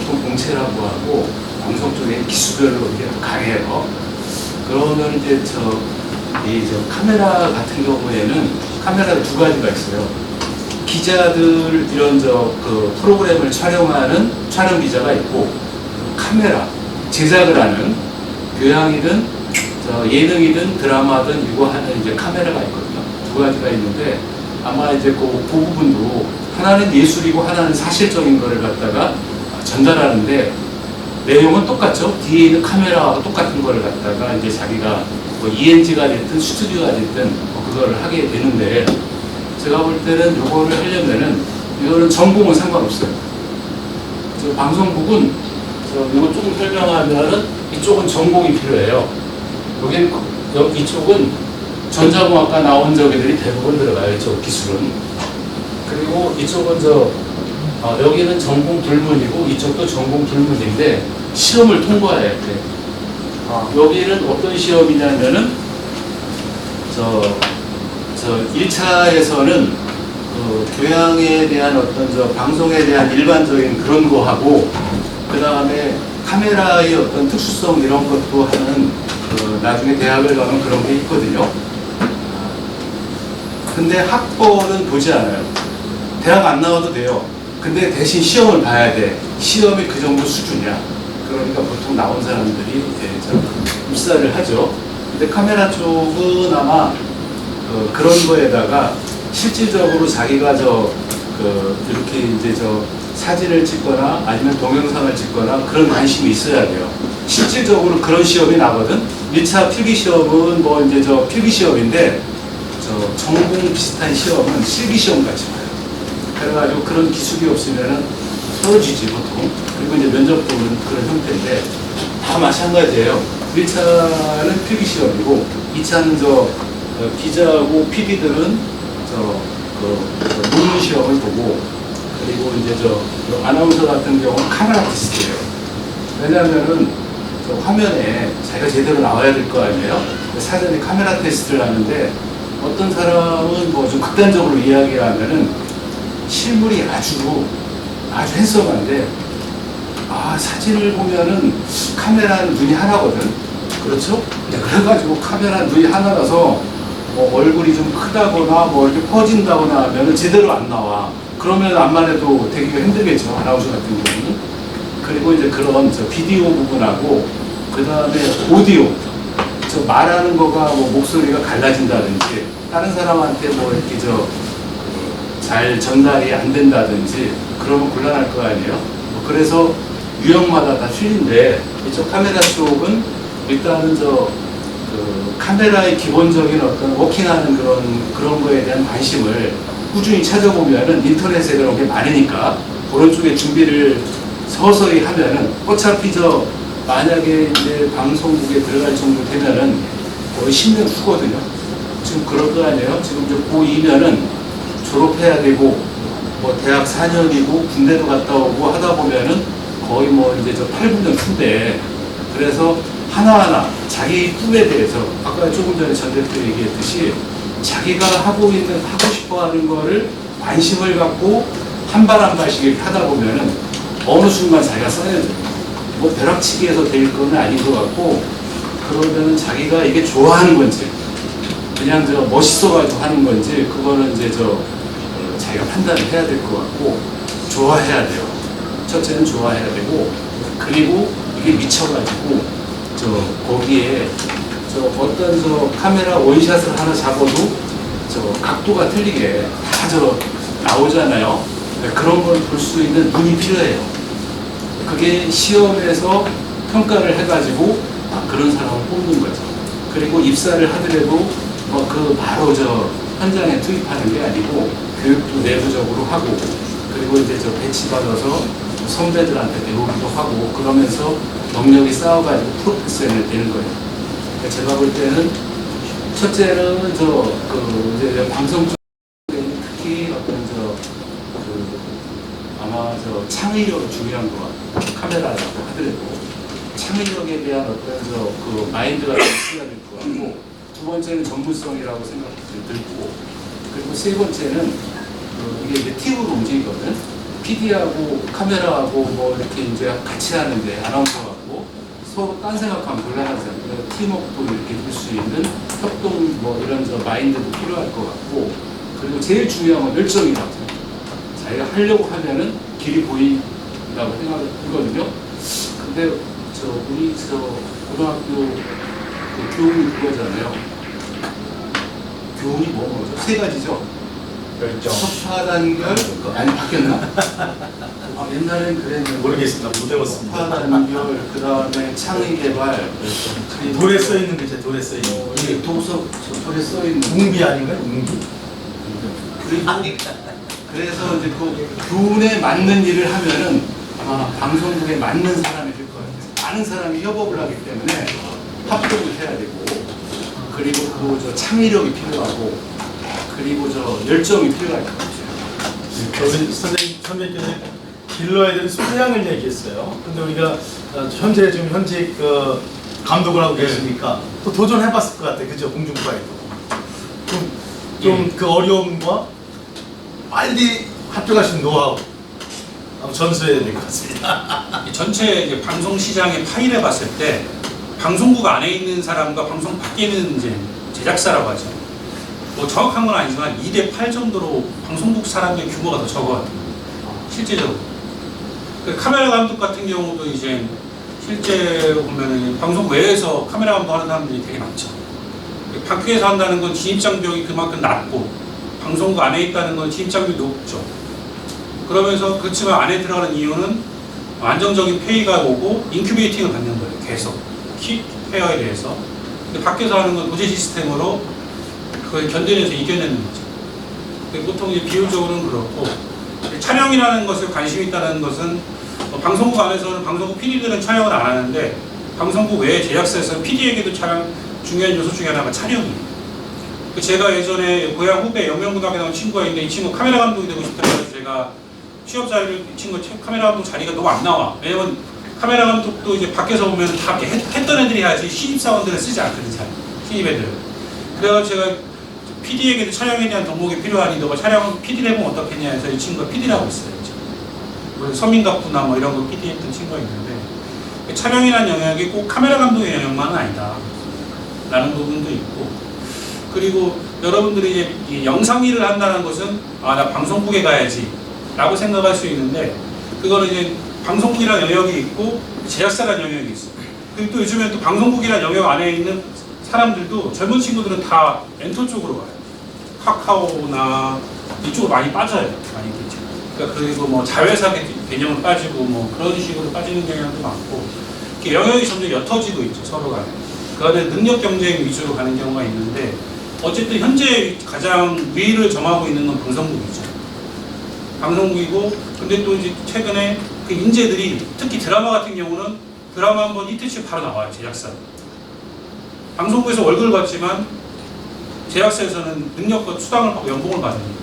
보통 공채라고 하고 방송 쪽에 기수별로 이렇게 강해요. 그러면 이제 카메라 같은 경우에는 카메라가 두 가지가 있어요. 기자들 이런 프로그램을 촬영하는 촬영 기자가 있고 카메라 제작을 하는 교양이든 예능이든 드라마든 이거 하는 이제 카메라가 있거든요. 두 가지가 있는데 아마 이제 그 부분도 하나는 예술이고 하나는 사실적인 거를 갖다가 전달하는데 내용은 똑같죠. 뒤에 있는 카메라와 똑같은 거를 갖다가 이제 자기가 뭐 ENG가 됐든 스튜디오가 됐든 그거를 하게 되는데 제가 볼 때는 요거를 하려면은 이거는 전공은 상관없어요. 방송국은 이거 조금 설명하면은 이쪽은 전공이 필요해요. 이쪽은 전자공학과 나온 저기들이 대부분 들어가요. 이쪽 기술은. 그리고 이쪽은 여기는 전공 불문이고 이쪽도 전공 불문인데 시험을 통과해야 돼. 여기는 어떤 시험이냐면은 1차에서는 교양에 대한 어떤 방송에 대한 일반적인 그런 거 하고 그 다음에 카메라의 어떤 특수성 이런 것도 하는 나중에 대학을 가면 그런 게 있거든요. 근데 학벌은 보지 않아요. 대학 안 나와도 돼요. 근데 대신 시험을 봐야 돼. 시험이 그 정도 수준이야. 그러니까 보통 나온 사람들이 입사를 하죠. 근데 카메라 쪽은 아마 그런 거에다가 실질적으로 자기가 이렇게 이제 사진을 찍거나 아니면 동영상을 찍거나 그런 관심이 있어야 돼요. 실질적으로 그런 시험이 나거든. 1차 필기 시험은 뭐 이제 필기 시험인데 전공 비슷한 시험은 실기 시험 같이 봐요. 그래가지고 그런 기술이 없으면은 떨어지지 보통. 그리고 이제 면접 보는 그런 형태인데 다 마찬가지예요. 1차는 필기 시험이고 2차는 기자하고 PD들은 논문 시험을 보고 그리고 이제 아나운서 같은 경우는 카메라 테스트예요. 왜냐하면은 화면에 자기가 제대로 나와야 될 거 아니에요. 사전에 카메라 테스트를 하는데 어떤 사람은 뭐 좀 극단적으로 이야기를 하면은 실물이 아주 핸섬한데 사진을 보면은 카메라는 눈이 하나거든. 그렇죠? 그래가지고 카메라 눈이 하나라서 뭐 얼굴이 좀 크다거나 뭐 이렇게 퍼진다거나 하면은 제대로 안 나와. 그러면 암만 해도 되게 힘들겠죠. 아나운서 같은 경우는. 그리고 이제 그런 비디오 부분하고 그 다음에 오디오. 말하는 거가 뭐 목소리가 갈라진다든지 다른 사람한테 뭐 이렇게 잘 전달이 안 된다든지 그러면 곤란할 거 아니에요. 그래서 유형마다 다 틀린데 이쪽 카메라 쪽은 일단은 카메라의 기본적인 어떤 워킹하는 그런 거에 대한 관심을 꾸준히 찾아보면은 인터넷에 그런 게 많으니까 그런 쪽에 준비를 서서히 하면은 어차피 만약에 이제 방송국에 들어갈 정도 되면은 거의 10년 후거든요. 지금 그럴 거 아니에요? 지금 고2면은 졸업해야 되고 뭐 대학 4년이고 군대도 갔다 오고 하다 보면은 거의 뭐 이제 8, 9년 후인데 그래서 하나하나 자기 꿈에 대해서 아까 조금 전에 전 대표 얘기했듯이 자기가 하고 싶어 하는 거를 관심을 갖고 한 발 한 발씩 이렇게 하다 보면은 어느 순간 자기가 써야죠. 뭐 벼락치기에서 될 건 아닌 것 같고 그러면은 자기가 이게 좋아하는 건지 그냥 멋있어가지고 하는 건지 그거는 이제 자기가 판단을 해야 될 것 같고 좋아해야 돼요. 첫째는 좋아해야 되고 그리고 이게 미쳐가지고 거기에 어떤 카메라 원샷을 하나 잡아도 각도가 틀리게 다 나오잖아요. 그런 걸 볼 수 있는 눈이 필요해요. 그게 시험에서 평가를 해가지고 그런 사람을 뽑는 거죠. 그리고 입사를 하더라도 바로 현장에 투입하는 게 아니고 교육도 내부적으로 하고 그리고 이제 배치받아서 선배들한테 배우기도 하고 그러면서 능력이 쌓여가지고 프로페셔널이 되는 거예요. 그러니까 제가 볼 때는 첫째는 이제 방송 쪽에 특히 어떤 아마 창의력이 중요한 것 같아요. 카메라라고 하더라도 창의력에 대한 어떤 마인드가 있어야 될 것 같고, 두 번째는 전문성이라고 생각이 들고, 그리고 세 번째는 이게 이제 팀으로 움직이거든. PD하고 카메라하고 뭐 이렇게 이제 같이 하는데 아나운서하고 서로 딴 생각하면 곤란하잖아요. 팀워크도 이렇게 될 수 있는 협동 뭐 이런 마인드도 필요할 것 같고, 그리고 제일 중요한 건 열정이라고 생각해요. 자기가 하려고 하면은 길이 보인다고 생각하거든요. 근데 우리 고등학교 교훈이 그거잖아요. 교훈이 뭐죠? 세 가지죠. 열정. 섭파단결 아니 바뀌었나? 옛날엔 그랬는데 모르겠습니다. 못 해봤습니다. 섭파단결 그 다음에 창의개발 돌에 써 있는 게 돌에 써 있는. 이게 독서 돌에 써 있는 웅비 아닌가요? 웅비? 그리고 그래서 이제 그 교훈에 맞는 일을 하면은 아마 방송국에 맞는 사람이 될 거예요. 많은 사람이 협업을 하기 때문에 합동을 해야 되고, 그리고 또 창의력이 필요하고, 그리고 열정이 필요할 것 같아요. 우리 선배님께서 길러야 되는 소양을 얘기했어요. 근데 우리가 지금 현직 감독을 하고 계시니까 또 도전해봤을 것 같아요. 그죠? 공중파에도. 좀 그 어려움과 빨리 합격할 수 있는 노하우 한번 전수해야 될 것 같습니다. 전체 이제 방송 시장의 파일에 봤을 때 방송국 안에 있는 사람과 방송 밖에 있는 이제 제작사라고 하죠. 뭐 정확한 건 아니지만 2대8 정도로 방송국 사람의 규모가 더 적어요. 실제적으로. 그 카메라 감독 같은 경우도 이제 실제로 보면은 방송 외에서 카메라 감독하는 사람들이 되게 많죠. 밖에서 한다는 건 진입장벽이 그만큼 낮고, 방송국 안에 있다는 건 진입장벽이 높죠. 그러면서 그렇지만 안에 들어가는 이유는 안정적인 페이가 오고 인큐베이팅을 받는 거예요. 계속 키 페어에 대해서. 근데 밖에서 하는 건 도제 시스템으로 그걸 견뎌내서 이겨내는 거죠. 근데 보통 이제 비율적으로는 그렇고, 촬영이라는 것에 관심이 있다는 것은 방송국 안에서는 방송국 PD들은 촬영을 안 하는데 방송국 외에 제작사에서는 PD에게도 촬영 중요한 요소 중에 하나가 촬영이에요. 제가 예전에 고향 후배 영명고등학교 나온 친구가 있는데 이 친구 카메라 감독이 되고 싶다고 해서 제가 취업 자리를 이 친구 카메라 감독 자리가 너무 안 나와. 왜냐면 카메라 감독도 이제 밖에서 보면 다 했던 애들이 해야지 신입사원들은 쓰지 않거든, 잘. 신입 애들은. 그래서 제가 PD에게도 촬영에 대한 덕목이 필요하니 너가 촬영 PD를 해보면 어떻겠냐 해서 이 친구가 PD를 하고 있어요. 지금. 서민갑부나 뭐 이런 거 PD 했던 친구가 있는데, 촬영이라는 영역이 꼭 카메라 감독의 영역만은 아니다 라는 부분도 있고, 그리고 여러분들이 이제 이 영상 일을 한다는 것은 나 방송국에 가야지 라고 생각할 수 있는데, 그거는 이제 방송국이라는 영역이 있고 제작사라는 영역이 있어요. 그리고 또 요즘에 또 방송국이라는 영역 안에 있는 사람들도 젊은 친구들은 다 엔터 쪽으로 가요. 카카오나 이쪽으로 많이 빠져요. 많이 있죠. 그러니까 그리고 뭐 자회사 개념으로 빠지고 뭐 그런 식으로 빠지는 경향도 많고, 이렇게 영역이 점점 옅어지고 있죠, 서로 간에. 그 안에 능력 경쟁 위주로 가는 경우가 있는데, 어쨌든 현재 가장 위를 점하고 있는 건 방송국이죠. 방송국이고, 근데 또 이제 최근에 그 인재들이 특히 드라마 같은 경우는 드라마 한번 이틀씩 바로 나와요, 제작사. 방송국에서 월급을 받지만 제작사에서는 능력과 수당을 받고 연봉을 받습니다.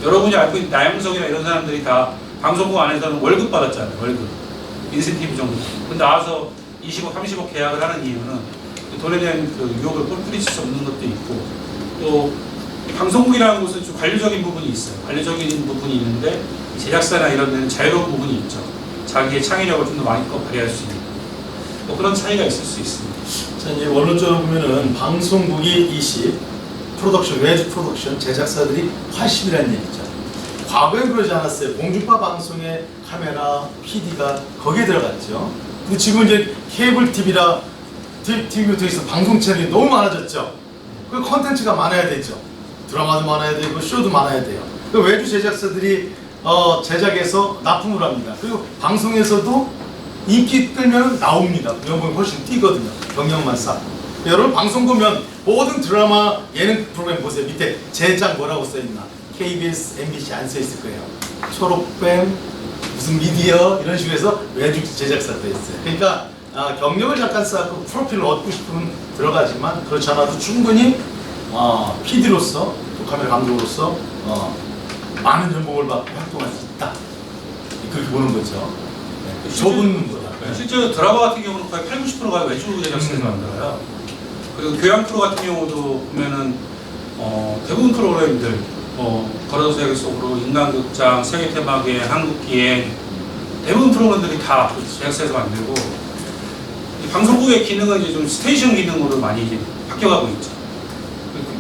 여러분이 알고 있는 나영석이나 이런 사람들이 다 방송국 안에서는 월급 받았잖아요, 월급. 인센티브 정도. 근데 나와서 20억, 30억 계약을 하는 이유는 돈에 대한 그 유혹을 뿌리칠 수 없는 것도 있고, 또 방송국이라는 곳은 좀 관료적인 부분이 있어요. 관료적인 부분이 있는데 제작사나 이런 데는 자유로운 부분이 있죠. 자기의 창의력을 좀 더 많이 발휘할 수 있는 뭐 그런 차이가 있을 수 있습니다. 자, 이제 원론적으로 보면은 방송국이 20, 프로덕션, 외주 프로덕션, 제작사들이 80이라는 얘기죠. 과거엔 그러지 않았어요. 공중파 방송의 카메라, PD가 거기에 들어갔죠. 근데 지금 이제 케이블 TV라 TV부터 해서 방송 채널이 너무 많아졌죠. 그 컨텐츠가 많아야 되죠. 드라마도 많아야 되고 쇼도 많아야 돼요. 그 외주 제작사들이 제작해서 납품을 합니다. 그리고 방송에서도 인기 끌면 나옵니다. 연봉이 훨씬 뛰거든요. 경력만 쌓고. 여러분 방송 보면 모든 드라마 예능 프로그램 보세요. 밑에 제작 뭐라고 써있나. KBS, MBC 안 써있을 거예요. 초록뱀, 무슨 미디어 이런 식으로 해서 외주 제작사도 했어요. 그러니까 경력을 잠깐 쌓고 프로필을 얻고 싶으면 들어가지만 그렇지 않아도 충분히 PD로서 또 카메라 감독으로서 많은 연봉을 받고 활동할 수 있다. 그렇게 보는 거죠. 네. 좁은 문보다. 실제로 드라마 같은 경우는 거의 80~90%가 외주 제작사에서 만들어요. 그리고 교양 프로 같은 경우도 보면은 대부분 프로그램들 걸어서 세계 속으로, 인간극장, 세계 테마기행, 한국기행 대부분 프로그램들이 다 제작사에서 만들고, 이 방송국의 기능은 이제 좀 스테이션 기능으로 많이 이제 바뀌어가고 있죠.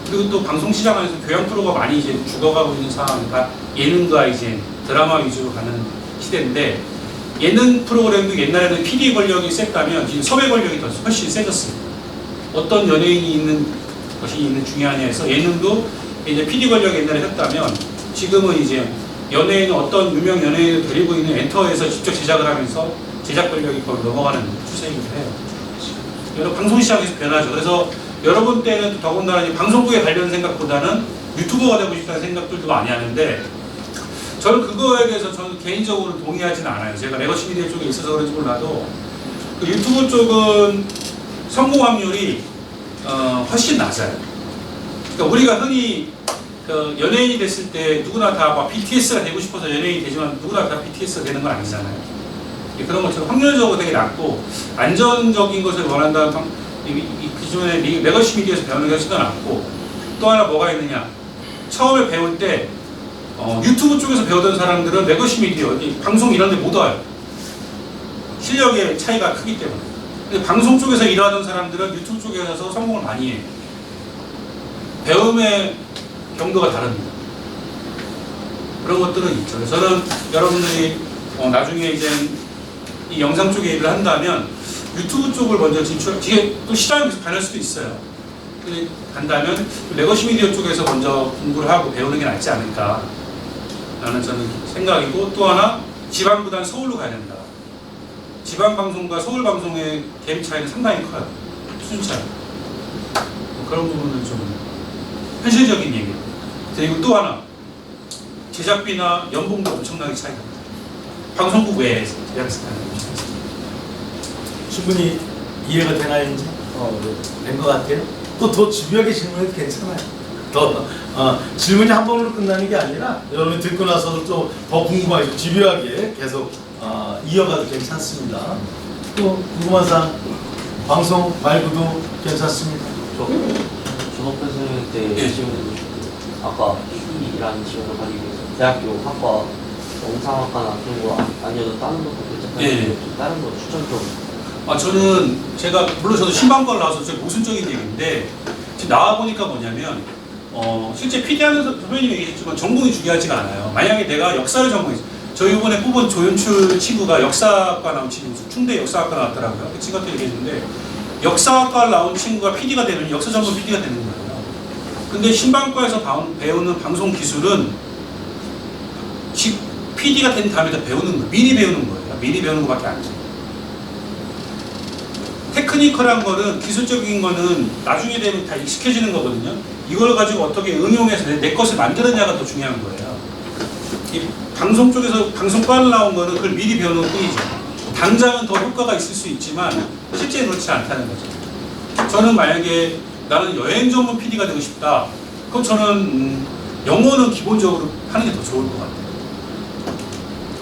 그리고 또 방송 시장 안에서 교양 프로가 많이 이제 죽어가고 있는 상황이니까 예능과 이제 드라마 위주로 가는 시대인데, 예능 프로그램도 옛날에는 PD 권력이 셌다면 지금 섭외 권력이 더 훨씬 세졌습니다. 어떤 연예인이 있는 것이 있는 중요하냐에서 예능도 이제 PD 권력이 옛날에 했다면 지금은 이제 연예인 어떤 유명 연예인을 데리고 있는 엔터에서 직접 제작을 하면서 제작 권력이 거의 넘어가는 추세이기도 해요. 여러 방송 시장에서 변하죠. 그래서 여러분 때는 더군다나 이제 방송국에 관련 생각보다는 유튜버가 되고 싶다는 생각들도 많이 하는데, 저는 그거에 대해서 저는 개인적으로 동의하지는 않아요. 제가 레거시 미디어 쪽에 있어서 그런지 몰라도 그 유튜브 쪽은 성공 확률이 훨씬 낮아요. 그러니까 우리가 흔히 그 연예인이 됐을 때 누구나 다 막 BTS가 되고 싶어서 연예인이 되지만 누구나 다 BTS가 되는 건 아니잖아요. 그런 것처럼 확률적으로 되게 낮고 안전적인 것을 원한다는 기존의 레거시 미디어에서 배우는 게 훨씬 더 낮고, 또 하나 뭐가 있느냐, 처음에 배울 때 유튜브 쪽에서 배우던 사람들은 레거시 미디어, 방송 이런 데 못 와요. 실력의 차이가 크기 때문에. 근데 방송 쪽에서 일하던 사람들은 유튜브 쪽에 가서 성공을 많이 해요. 배움의 경도가 다릅니다. 그런 것들은 있죠. 그래서 저는 여러분들이 나중에 이제 이 영상 쪽에 일을 한다면 유튜브 쪽을 먼저 이게 또 시장이 계속 변할 수도 있어요. 간다면 레거시 미디어 쪽에서 먼저 공부를 하고 배우는 게 낫지 않을까 라는 저는 생각이고, 또 하나 지방보다는 서울로 가야 된다. 지방 방송과 서울 방송의 갭 차이는 상당히 커요. 수준 차이. 그런 부분은 좀 현실적인 얘기예요. 그리고 또 하나, 제작비나 연봉도 엄청나게 차이가 납니다. 방송국 외에 제작사는 충분히 이해가 되나요, 이제? 된 것 같아요. 또 더 집요하게 질문해도 괜찮아요. 더 질문이 한 번으로 끝나는 게 아니라 여러분이 듣고 나서도 또 더 궁금하게 집요하게 계속 이어가도 괜찮습니다. 또 궁금한 사항, 방송 말고도 괜찮습니다. 준호 선생님 때 지원 아까 PD라는 지원을 가지고 있어서 대학교 학과 영상학과나 그런 거 아니어도 다른 것도 괜찮다는데 다른 거 추천 좀. 저는 제가 물론 저도 신방과를 나와서 좀 모순적인 얘기인데, 지금 나와 보니까 뭐냐면 실제 PD하면서 선배님이 얘기했지만 전공이 중요하지가 않아요. 만약에 내가 역사를 전공했어, 저희 이번에 뽑은 조연출 친구가 역사학과 나온 친구죠. 충대 역사학과 나왔더라고요. 그 친구한테 얘기했는데, 역사학과를 나온 친구가 PD가 되면 역사 전문 PD가 되는 거예요. 근데 신방과에서 배우는 방송 기술은 PD가 된 다음에 다 배우는 거예요. 미리 배우는 거예요. 미리 배우는 것밖에 안 돼요. 테크니컬한 거는, 기술적인 거는 나중에 되면 다 익숙해지는 거거든요. 이걸 가지고 어떻게 응용해서 내 것을 만드느냐가 더 중요한 거예요. 이 방송 쪽에서 방송과를 나온 거는 그걸 미리 배우는 것 뿐이죠. 당장은 더 효과가 있을 수 있지만 실제 그렇지 않다는 거죠. 저는 만약에 나는 여행 전문 PD가 되고 싶다, 그럼 저는 영어는 기본적으로 하는 게 더 좋을 것 같아요.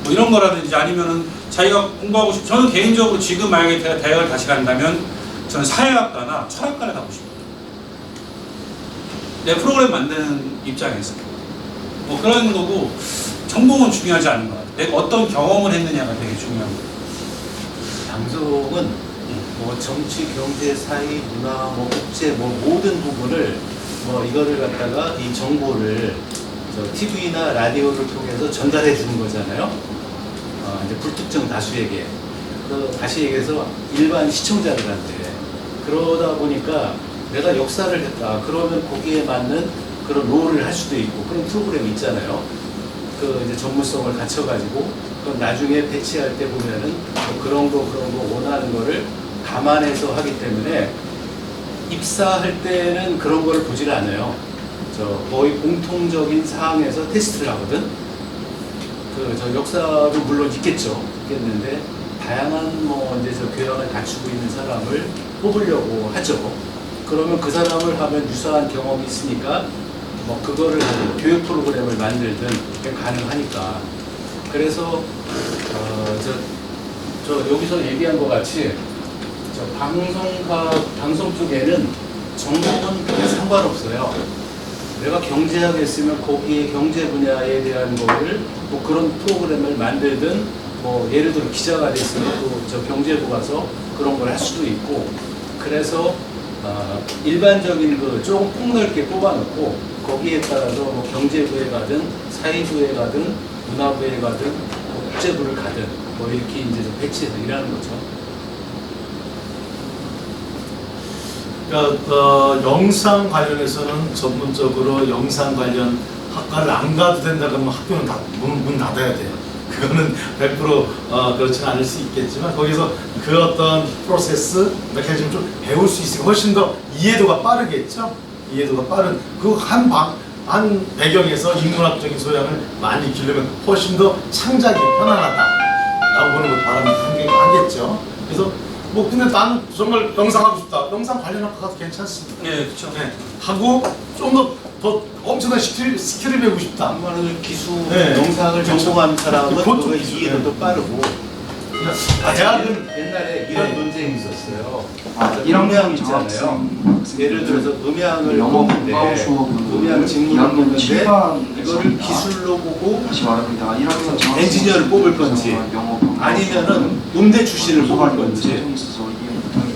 뭐 이런 거라든지, 아니면은 자기가 공부하고 저는 개인적으로 지금 만약에 제가 대학을 다시 간다면 저는 사회학과나 철학과를 가고 싶어요. 내 프로그램 만드는 입장에서 뭐 그런 거고, 전공은 중요하지 않은 것 같아요. 내가 어떤 경험을 했느냐가 되게 중요한 거예요. 방송은 뭐 정치, 경제, 사회, 문화, 뭐 국제, 뭐 모든 부분을 뭐 이거를 갖다가 이 정보를 TV나 라디오를 통해서 전달해 주는 거잖아요. 이제 불특정 다수에게. 다시 얘기해서 일반 시청자들한테. 그러다 보니까 내가 역사를 했다. 그러면 거기에 맞는 그런 롤을 할 수도 있고 그런 프로그램이 있잖아요. 그 이제 전문성을 갖춰가지고 그럼 나중에 배치할 때 보면은 그런 거 원하는 거를 감안해서 하기 때문에 입사할 때는 그런 거를 보질 않아요. 거의 공통적인 사항에서 테스트를 하거든. 저 역사도 물론 있겠는데 다양한 뭐 이제 저 교양을 갖추고 있는 사람을 뽑으려고 하죠. 그러면 그 사람을 하면 유사한 경험이 있으니까 뭐 그거를 교육 프로그램을 만들든 그게 가능하니까. 그래서 저 여기서 얘기한 것 같이 저 방송 쪽에는 전공은 크게 상관없어요. 내가 경제학에 있으면 거기에 경제 분야에 대한 거를 뭐 그런 프로그램을 만들든 뭐 예를 들어 기자가 됐으면 또 저 경제부 가서 그런 걸 할 수도 있고. 그래서 일반적인 그 조금 폭넓게 뽑아놓고 거기에 따라서 뭐 경제부에 가든 사회부에 가든 문화부에 가든 뭐 국제부를 가든 뭐 이렇게 이제 배치해서 일하는 거죠. 그러니까 영상 관련해서는 전문적으로 영상 관련 학과를 안 가도 된다 그러면 학교는 문 닫아야 돼요. 그거는 100% 그렇지는 않을 수 있겠지만 거기서 그 어떤 프로세스 메커니즘 좀 배울 수 있으니까 훨씬 더 이해도가 빠르겠죠. 이해도가 빠른 그 한 배경에서 인문학적인 소양을 많이 익히려면 훨씬 더 창작이 편안하다라고 보는 것도 바람직하겠죠. 그래서 뭐 근데 나는 정말 영상 하고 싶다. 영상 관련 학과 가도 괜찮습니다. 네, 그렇죠. 네. 하고 좀 더 엄청난 스킬을 배우고 싶다. 아무래도 기술, 네. 영상을 그렇죠. 전공한 사람은 그것도 그거 기술, 이해도 네. 빠르고. 대학은 옛날에 이런 네. 논쟁이 있었어요. 이런 음향 있잖아요. 예를 들어서 음향을 영어 보는데 음향 직무를 보는데 이거를 기술로 보고 다시 말합니다. 1학년 엔지니어를 뽑을 건지 아니면은 음대 출신을 뽑을 건지.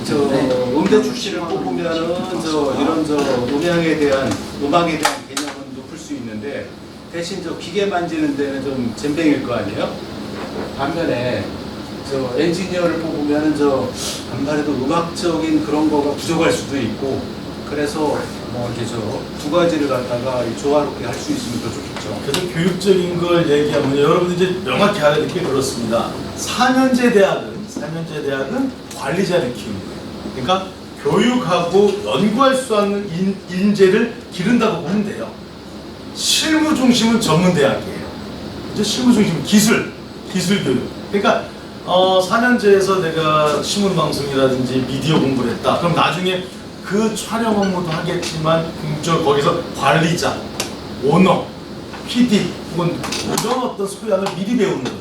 저 음대 출신을 뽑으면은 저 이런 저 음향에 대한 음악에 대한 개념은 높을 수 있는데 대신 저 기계 만지는 데는 좀 젬병일 거 아니에요? 반면에 저 엔지니어를 뽑으면은 저 반발해도 음악적인 그런 거가 부족할 수도 있고 그래서 뭐 이렇게 저 두 가지를 갖다가 조화롭게 할 수 있으면 더 좋겠죠. 그래서 교육적인 걸 얘기하면 여러분들 이제 명확히 알아야 될 게 그렇습니다. 4년제 대학은 관리자를 키우는 거예요. 그러니까 교육하고 연구할 수 있는 인재를 기른다고 보면 돼요. 실무 중심은 전문 대학이에요. 이제 실무 중심 기술 교육. 그러니까 4년제에서 내가 신문 방송이라든지 미디어 공부를 했다. 그럼 나중에 그 촬영 업무도 하겠지만 거기서 관리자, 오너, PD 혹은 이런 어떤 소양을 미리 배우는 거죠.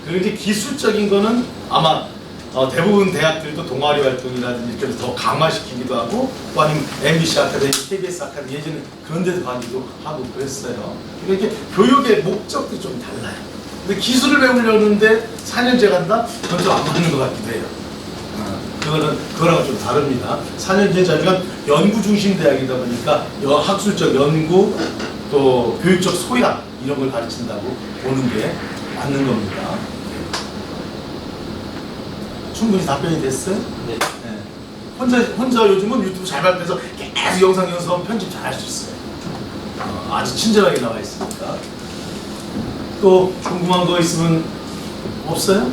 그리고 이제 기술적인 거는 아마 대부분 대학들도 동아리 활동이라든지 이렇게 더 강화시키기도 하고 또 아니면 MBC 아카데미, KBS 아카데미 예전에 그런 데도 가기도 하고 그랬어요. 그러니까 이게 교육의 목적도 좀 달라요. 근데 기술을 배우려는데 4년제 간다? 그건 좀 안 맞는 것 같기도 해요. 그거랑은 좀 다릅니다. 4년제 자리가 연구 중심 대학이다 보니까 학술적 연구 또 교육적 소양 이런 걸 가르친다고 보는 게 맞는 겁니다. 충분히 답변이 됐어요? 네. 네. 혼자 요즘은 유튜브 잘 발표해서 계속 영상 연습하면 편집 잘 할 수 있어요. 아주 친절하게 나와 있으니까. 또 궁금한 거 있으면 없어요?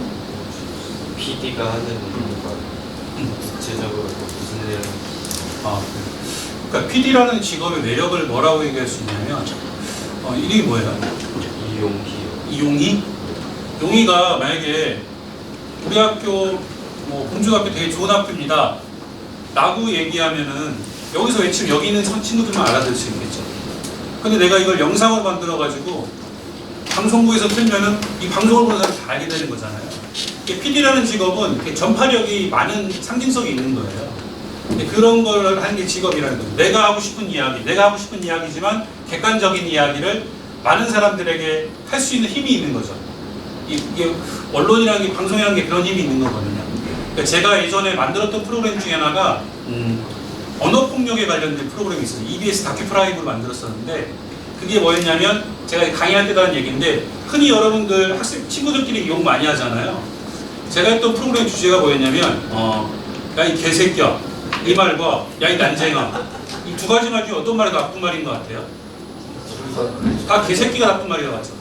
PD가 하는 이유가 구체적으로 무슨 내용? 그러니까 PD라는 직업의 매력을 뭐라고 얘기할 수 있냐면 이름이 뭐예요? 이용희? 용희가 만약에 우리 학교 뭐 공중학교 되게 좋은 학교입니다 라고 얘기하면은 여기서 외치면 여기 있는 친구들만 알아들 수 있겠죠. 근데 내가 이걸 영상으로 만들어 가지고 방송국에서 틀면은 이 방송을 보는 사람이 다 알게 되는 거잖아요. PD라는 직업은 전파력이 많은 상징성이 있는 거예요. 그런 걸 하는 게 직업이라는 거죠. 내가 하고 싶은 이야기지만 객관적인 이야기를 많은 사람들에게 할 수 있는 힘이 있는 거죠. 이게 언론이라는 게, 방송이라는 게 그런 힘이 있는 거거든요. 그러니까 제가 예전에 만들었던 프로그램 중에 하나가 언어폭력에 관련된 프로그램이 있어요. EBS 다큐프라임을 만들었었는데 그게 뭐였냐면 제가 강의할 때도 하는 얘기인데 흔히 여러분들 학생 친구들끼리 욕 많이 하잖아요. 제가 했던 프로그램 주제가 뭐였냐면 야 이 개새끼야 이 말과 야 이 난쟁아 이 두 가지 말 중에 어떤 말이 나쁜 말인 것 같아요? 다 개새끼가 나쁜 말이라고 하죠.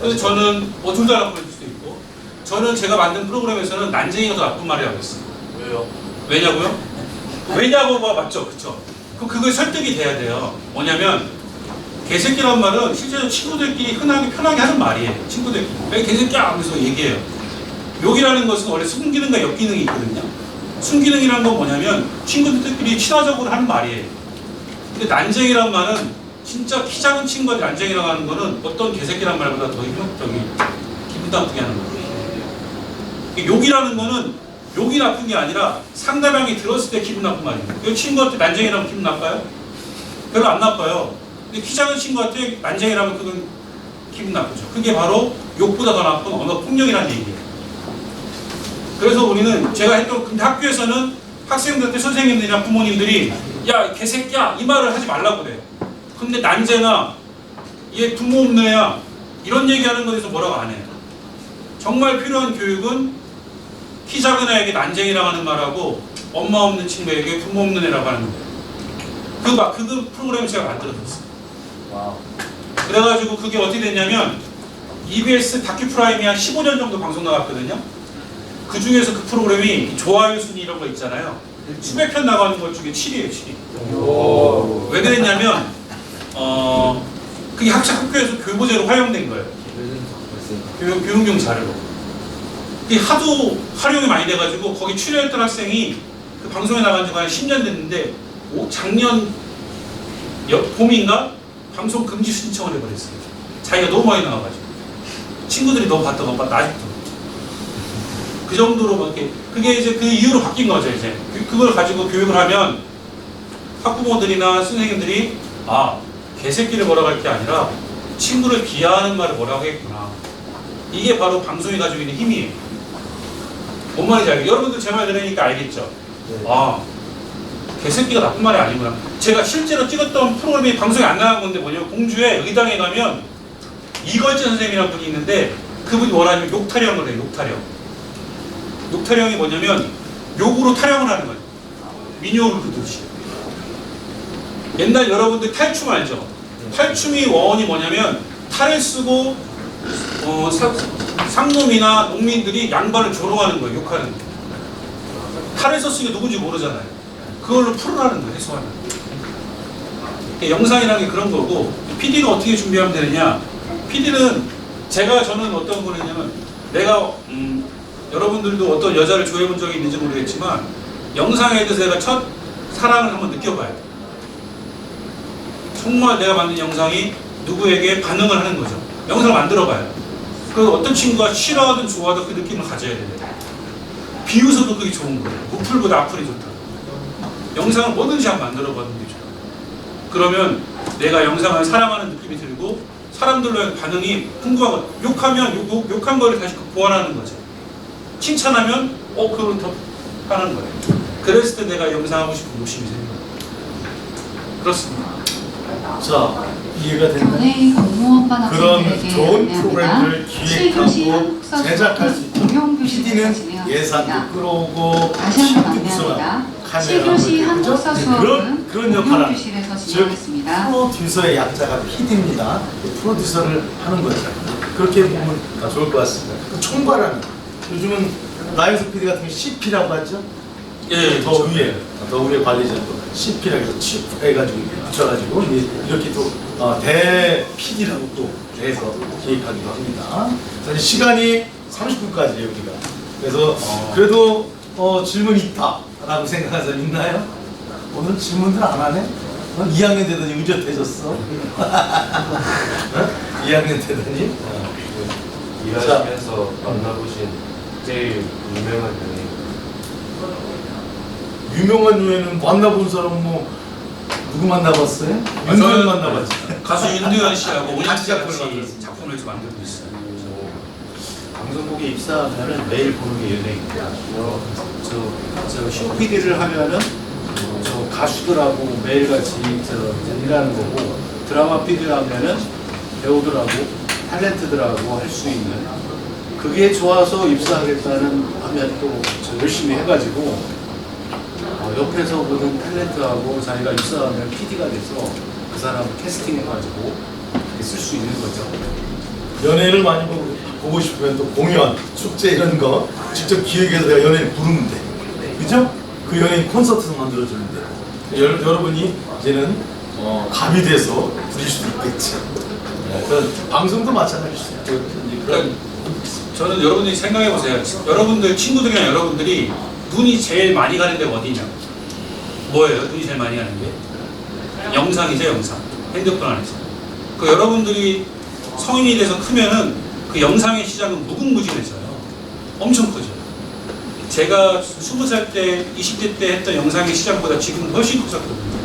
그래서 저는 둘 다 나쁜 말일 수도 있고 저는 제가 만든 프로그램에서는 난쟁이가 더 나쁜 말이라고 했어요. 왜요? 왜냐고요? 왜냐고 맞죠, 그렇죠? 그걸 설득이 돼야 돼요. 뭐냐면 개새끼란 말은 실제로 친구들끼리 흔하게 편하게 하는 말이에요. 친구들끼리. 왜 개새끼야? 하면서 얘기해요. 욕이라는 것은 원래 순기능과 역기능이 있거든요. 순기능이란 건 뭐냐면 친구들끼리 친화적으로 하는 말이에요. 근데 난쟁이란 말은 진짜 키 작은 친구한테 난쟁이라고 하는 거는 어떤 개새끼란 말보다 더 기분 나쁘게 하는 거예요. 욕이라는 거는 욕이 나쁜 게 아니라 상대방이 들었을 때 기분 나쁜 말이에요. 이 친구한테 난쟁이라면 기분 나빠요? 별로 안 나빠요. 근데 키 작은 친구한테 난쟁이라면 그건 기분 나쁘죠. 그게 바로 욕보다 더 나쁜 언어 폭력이라는 얘기예요. 그래서 우리는 제가 했던, 근데 학교에서는 학생들한테 선생님들이나 부모님들이 야 개새끼야 이 말을 하지 말라고 그래요. 근데 난쟁아 얘 부모 없는 애야 이런 얘기하는 것에 대해서 뭐라고 안 해요. 정말 필요한 교육은 키 작은 애에게 난쟁이라고 하는 말하고 엄마 없는 친구에게 부모 없는 애라고 하는 거예요. 그 프로그램을 제가 만들어줬어요. 와우. 그래가지고 그게 어떻게 됐냐면 EBS 다큐프라임이 한 15년 정도 방송 나갔거든요. 그 중에서 그 프로그램이 좋아요 순위 이런 거 있잖아요. 수백 편 나가는 것 중에 7위예요, 7위. 왜 그랬냐면 그게 학교에서 교보제로 활용된 거예요. 교육용 자료로. 그게 하도 활용이 많이 돼가지고 거기 출연했던 학생이 그 방송에 나간 지가 한 10년 됐는데 작년 봄인가 방송 금지 신청을 해버렸어요. 자기가 너무 많이 나와가지고 친구들이 너무 봤다고 아직도 그 정도로 막 이렇게 그게 이제 그 이후로 바뀐 거죠. 이제 그걸 가지고 교육을 하면 학부모들이나 선생님들이 아 개새끼를 뭐라고 할 게 아니라 친구를 비하하는 말을 뭐라고 하겠구나. 이게 바로 방송이 가지고 있는 힘이에요. 뭔 말인지 알겠죠? 여러분들 제 말 들으니까 알겠죠? 아 개새끼가 나쁜 말이 아니구나. 제가 실제로 찍었던 프로그램이 방송에 안 나간 건데 뭐냐면 공주에 의당에 가면 이걸재 선생님이라는 분이 있는데 그분이 뭐라냐면 욕타령을 해요. 욕타령이 뭐냐면 욕으로 타령을 하는 거예요. 민요를 그듯이. 옛날 여러분들 탈춤 알죠? 탈춤이 원이 뭐냐면 탈을 쓰고 상놈이나 농민들이 양반을 조롱하는 거예요. 욕하는 거예요. 탈을 썼으니까 누군지 모르잖아요. 그걸로 풀으라는 거예요. 해소하는 거예요. 영상이라는 게 그런 거고 PD가 어떻게 준비하면 되느냐. PD는 저는 어떤 거냐면 내가 여러분들도 어떤 여자를 좋아해본 적이 있는지 모르겠지만 영상에 대해서 내가 첫 사랑을 한번 느껴봐요. 정말 내가 만든 영상이 누구에게 반응을 하는 거죠. 영상을 만들어봐요. 그 어떤 친구가 싫어하든 좋아하든 그 느낌을 가져야 돼요. 비웃어도 그게 좋은 거예요. 무풀보다 악플이 좋다. 영상을 뭐든지 한번 만들어보는 게 좋아요. 그러면 내가 영상을 사랑하는 느낌이 들고 사람들로의 반응이 궁금하고 욕하면 욕한 거를 다시 보완하는 거죠. 칭찬하면 그건 더 하는 거예요. 그랬을 때 내가 영상하고 싶은 욕심이 생겨요. 그렇습니다. 자, 이해가 됐나요? 전에 공무원반 그런 학생들에게 좋은 안내합니다. 프로그램을 7교시 기획하고 한국사 제작할 수 있도록 공용교실에서 PD는 진행하겠습니다. 예산도 끌어오고 다시 한번 신규 안내합니다. 카메라 7교시 한국사 수업은 그런 역할을 공용교실에서 즉 진행하겠습니다. 프로듀서의 약자가 PD입니다. 프로듀서를 하는 거죠. 그렇게 보면 좋을 것 같습니다. 그 총괄하는 요즘은 라이언스 PD 같은 게 CP라고 하죠. 예, 더 위에 관리자도 CP라고 해서 칩 해가지고 붙여가지고 이렇게 또 대 PD라고 또 해서 기획하기도 합니다. 자, 이제 시간이 30분까지예요 우리가. 그래서 그래도 질문 있다라고 생각하는 사람 있나요? 오늘 질문들 안 하네? 2학년 되더니 의젓해졌어. 2학년 되더니. 일하시면서 만나보신 제일 유명한 연예인. 유명한 유해는 만나본 사람 누구 만나봤어요? 윤도현 만나봤지. 가수 윤도현 씨하고 같이 오연씨 작품을 같이 작품을 해서 만들고 있어요. 방송국에 입사하면은 매일 보는 게 연예인입니다. 저 쇼PD를 하면은 저 가수들하고 매일같이 일하는 거고 드라마 PD를 하면은 배우들하고 탤런트들하고 할 수 있는 그게 좋아서 입사하겠다는 하면 또 저 열심히 해가지고 옆에서 보는 탤런트하고 자기가 입사하면 PD가 돼서 그 사람 캐스팅해가지고 쓸 수 있는 거죠. 연예인을 많이 보고 싶으면 또 공연, 축제 이런 거 직접 기획해서 내가 연예인 부르면 돼. 그죠? 그 연예인 콘서트도 만들어주는데 여러분이 이제는 갑이 돼서 줄일 수도 있겠죠. 그런 방송도 마찬가지죠. 그러니까 저는 여러분들이 생각해 보세요. 여러분들 친구들이나 여러분들이 눈이 제일 많이 가는 데가 어디냐? 뭐예요? 눈이 제일 많이 가는 게 영상이죠, 영상. 핸드폰 안에서. 그 여러분들이 성인이 돼서 크면은 그 영상의 시장은 무궁무진해져요. 엄청 커져요. 제가 20살 때, 20대 때 했던 영상의 시장보다 지금은 훨씬 커졌거든요.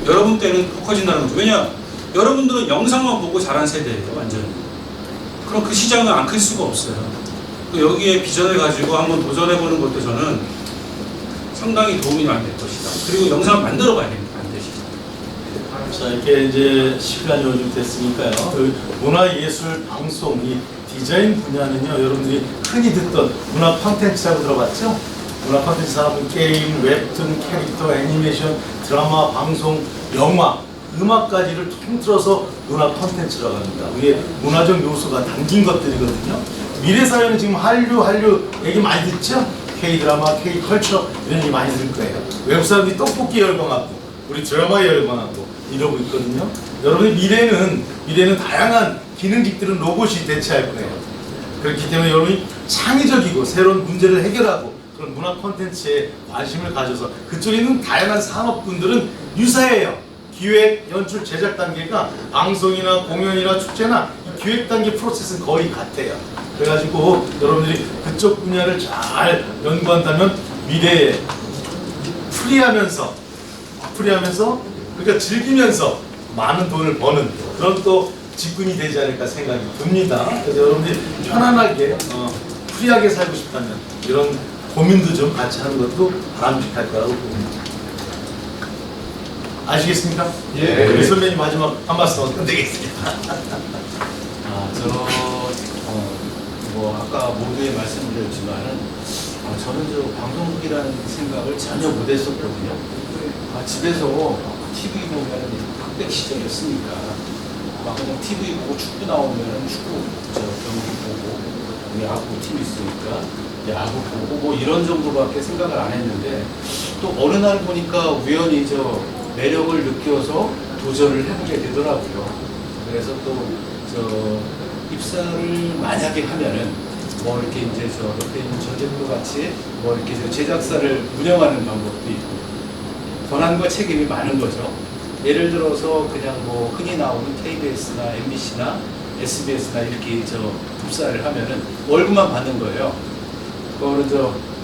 여러분 때는 더 커진다는 거죠. 왜냐? 여러분들은 영상만 보고 자란 세대예요, 완전히. 그럼 그 시장은 안 클 수가 없어요. 여기에 비전을 가지고 한번 도전해보는 것도 저는 상당히 도움이 많이 될 것이다. 그리고 영상을 만들어 봐야 됩니다, 반드시. 자, 이렇게 이제 시간이 요즘 됐으니까요. 그 문화예술 방송, 이 디자인 분야는요, 여러분들이 흔히 듣던 문화 콘텐츠라고 들어봤죠? 문화 콘텐츠 산업은 게임, 웹툰, 캐릭터, 애니메이션, 드라마, 방송, 영화, 음악까지를 통틀어서 문화 콘텐츠라고 합니다. 위에 문화적 요소가 담긴 것들이거든요. 미래 사회는 지금 한류 얘기 많이 듣죠? K-드라마, K-컬처 이런 얘기 많이 들 거예요. 외국 사람들이 떡볶이 열광하고 우리 드라마에 열광하고 이러고 있거든요. 여러분의 미래는 다양한 기능직들은 로봇이 대체할 거예요. 그렇기 때문에 여러분이 창의적이고 새로운 문제를 해결하고 그런 문화 콘텐츠에 관심을 가져서 그쪽에 있는 다양한 산업군들은 유사해요. 기획, 연출, 제작 단계가 방송이나 공연이나 축제나 이 기획 단계 프로세스는 거의 같아요. 그래가지고 여러분들이 그쪽 분야를 잘 연구한다면 미래에 프리하면서 그러니까 즐기면서 많은 돈을 버는 그런 또 직군이 되지 않을까 생각이 듭니다. 그래서 여러분들이 편안하게 프리하게 살고 싶다면 이런 고민도 좀 같이 하는 것도 바람직할 거라고 봅니다. 아시겠습니까? 예. 우리 선배님 마지막 한 말씀 끝내겠습니다. 뭐 아까 모두에 말씀드렸지만은 저는 저 방송국이라는 생각을 전혀 못했었거든요. 집에서 TV 보면 흑백 시절이었으니까 막 그냥 TV 보고 축구 나오면 축구 경기 보고 야구 팀 있으니까 야구 보고 뭐 이런 정도밖에 생각을 안 했는데 또 어느 날 보니까 우연히 저 매력을 느껴서 도전을 해보게 되더라고요. 그래서 또 입사를 만약에 하면은 뭐 이렇게 이제 옆에 있는 전제도 같이 뭐 이렇게 제작사를 운영하는 방법도 있고 권한과 책임이 많은 거죠. 예를 들어서 그냥 뭐 흔히 나오는 KBS나 MBC나 SBS나 이렇게 입사를 하면은 월급만 받는 거예요. 그거는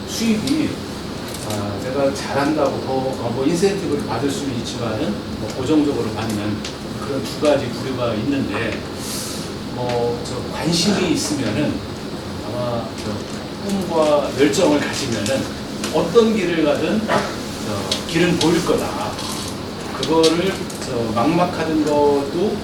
수입이 제가 잘한다고 더 뭐 인센티브를 받을 수는 있지만은 뭐 고정적으로 받는 그런 두 가지 부류가 있는데 뭐 관심이 있으면은 아마 꿈과 열정을 가지면은 어떤 길을 가든 길은 보일 거다. 그거를 막막하던 것도